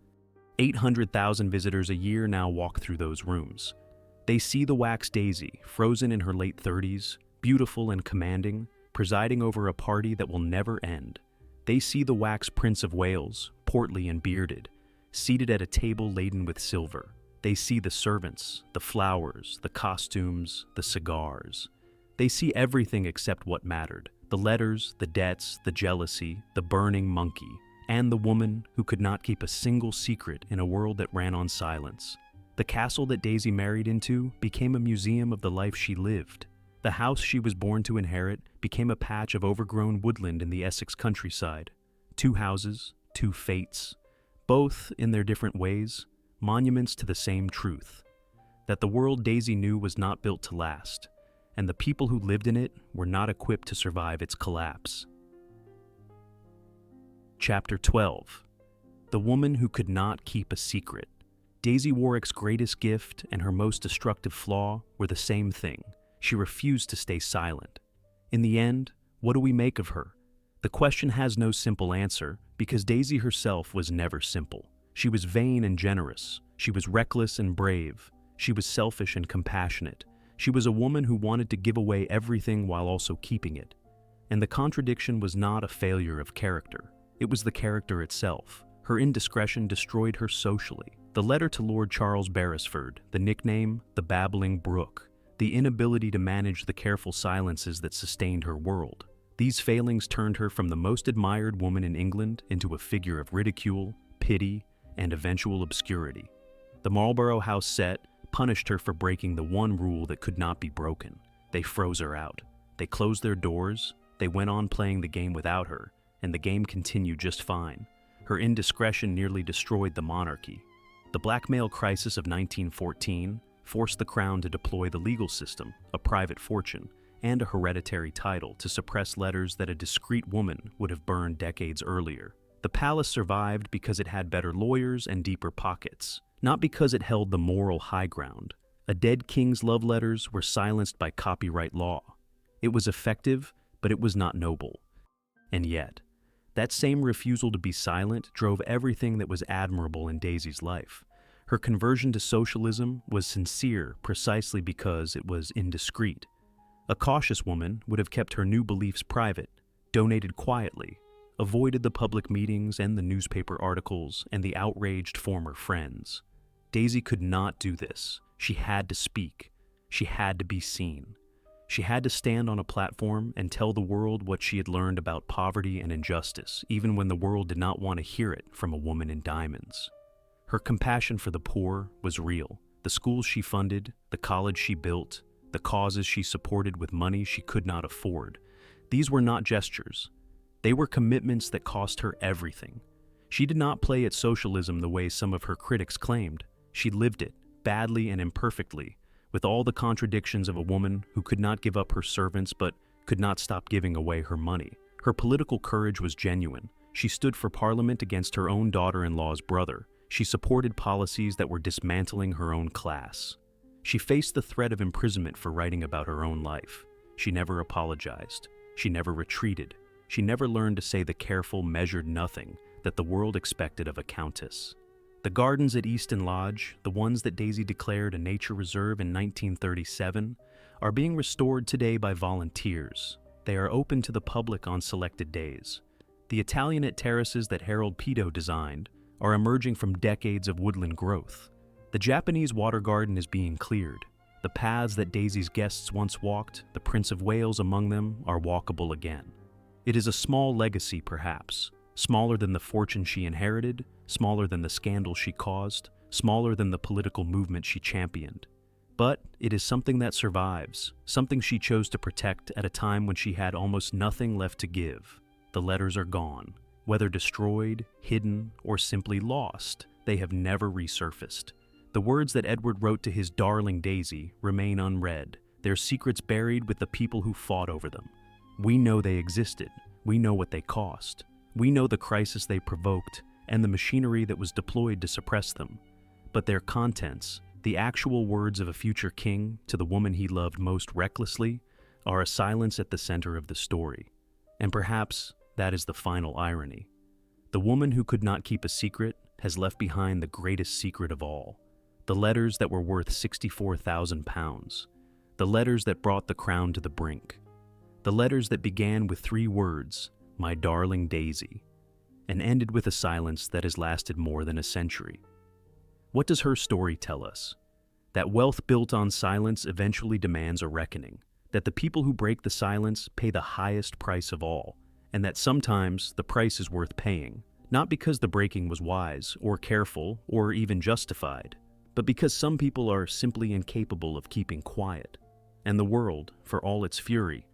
Speaker 1: 800,000 visitors a year now walk through those rooms. They see the wax Daisy, frozen in her late 30s, beautiful and commanding, presiding over a party that will never end. They see the wax Prince of Wales, portly and bearded, seated at a table laden with silver. They see the servants, the flowers, the costumes, the cigars. They see everything except what mattered: the letters, the debts, the jealousy, the burning monkey, and the woman who could not keep a single secret in a world that ran on silence. The castle that Daisy married into became a museum of the life she lived. The house she was born to inherit became a patch of overgrown woodland in the Essex countryside. 2 houses, 2 fates, both, in their different ways, monuments to the same truth: that the world Daisy knew was not built to last, and the people who lived in it were not equipped to survive its collapse. Chapter 12. The Woman Who Could Not Keep a Secret. Daisy Warwick's greatest gift and her most destructive flaw were the same thing. She refused to stay silent. In the end, what do we make of her? The question has no simple answer, because Daisy herself was never simple. She was vain and generous. She was reckless and brave. She was selfish and compassionate. She was a woman who wanted to give away everything while also keeping it. And the contradiction was not a failure of character. It was the character itself. Her indiscretion destroyed her socially. The letter to Lord Charles Beresford, the nickname, the babbling brook, the inability to manage the careful silences that sustained her world. These failings turned her from the most admired woman in England into a figure of ridicule, pity, and eventual obscurity. The Marlborough House Set punished her for breaking the one rule that could not be broken. They froze her out. They closed their doors. They went on playing the game without her, and the game continued just fine. Her indiscretion nearly destroyed the monarchy. The blackmail crisis of 1914 forced the crown to deploy the legal system, a private fortune, and a hereditary title to suppress letters that a discreet woman would have burned decades earlier. The palace survived because it had better lawyers and deeper pockets, not because it held the moral high ground. A dead king's love letters were silenced by copyright law. It was effective, but it was not noble. And yet, that same refusal to be silent drove everything that was admirable in Daisy's life. Her conversion to socialism was sincere precisely because it was indiscreet. A cautious woman would have kept her new beliefs private, donated quietly, avoided the public meetings and the newspaper articles and the outraged former friends. Daisy could not do this. She had to speak. She had to be seen. She had to stand on a platform and tell the world what she had learned about poverty and injustice, even when the world did not want to hear it from a woman in diamonds. Her compassion for the poor was real. The schools she funded, the college she built, the causes she supported with money she could not afford. These were not gestures. They were commitments that cost her everything. She did not play at socialism the way some of her critics claimed. She lived it, badly and imperfectly, with all the contradictions of a woman who could not give up her servants but could not stop giving away her money. Her political courage was genuine. She stood for Parliament against her own daughter-in-law's brother. She supported policies that were dismantling her own class. She faced the threat of imprisonment for writing about her own life. She never apologized. She never retreated. She never learned to say the careful, measured nothing that the world expected of a countess. The The gardens at Easton Lodge, the ones that Daisy declared a nature reserve in 1937, are being restored today by volunteers. They are open to the public on selected days. The Italianate terraces that Harold Peto designed are emerging from decades of woodland growth. The Japanese water garden is being cleared. The paths that Daisy's guests once walked, the Prince of Wales among them, are walkable again. It is a small legacy, perhaps, smaller than the fortune she inherited, smaller than the scandal she caused, smaller than the political movement she championed. But it is something that survives, something she chose to protect at a time when she had almost nothing left to give. The letters are gone. Whether destroyed, hidden, or simply lost, they have never resurfaced. The words that Edward wrote to his darling Daisy remain unread, their secrets buried with the people who fought over them. We know they existed. We know what they cost. We know the crisis they provoked and the machinery that was deployed to suppress them. But their contents, the actual words of a future king to the woman he loved most recklessly, are a silence at the center of the story. And perhaps that is the final irony. The woman who could not keep a secret has left behind the greatest secret of all. The letters that were worth £64,000. The letters that brought the crown to the brink. The letters that began with 3 words, "My darling Daisy," and ended with a silence that has lasted more than a century. What does her story tell us? That wealth built on silence eventually demands a reckoning, that the people who break the silence pay the highest price of all, and that sometimes the price is worth paying, not because the breaking was wise or careful or even justified, but because some people are simply incapable of keeping quiet. And the world, for all its fury,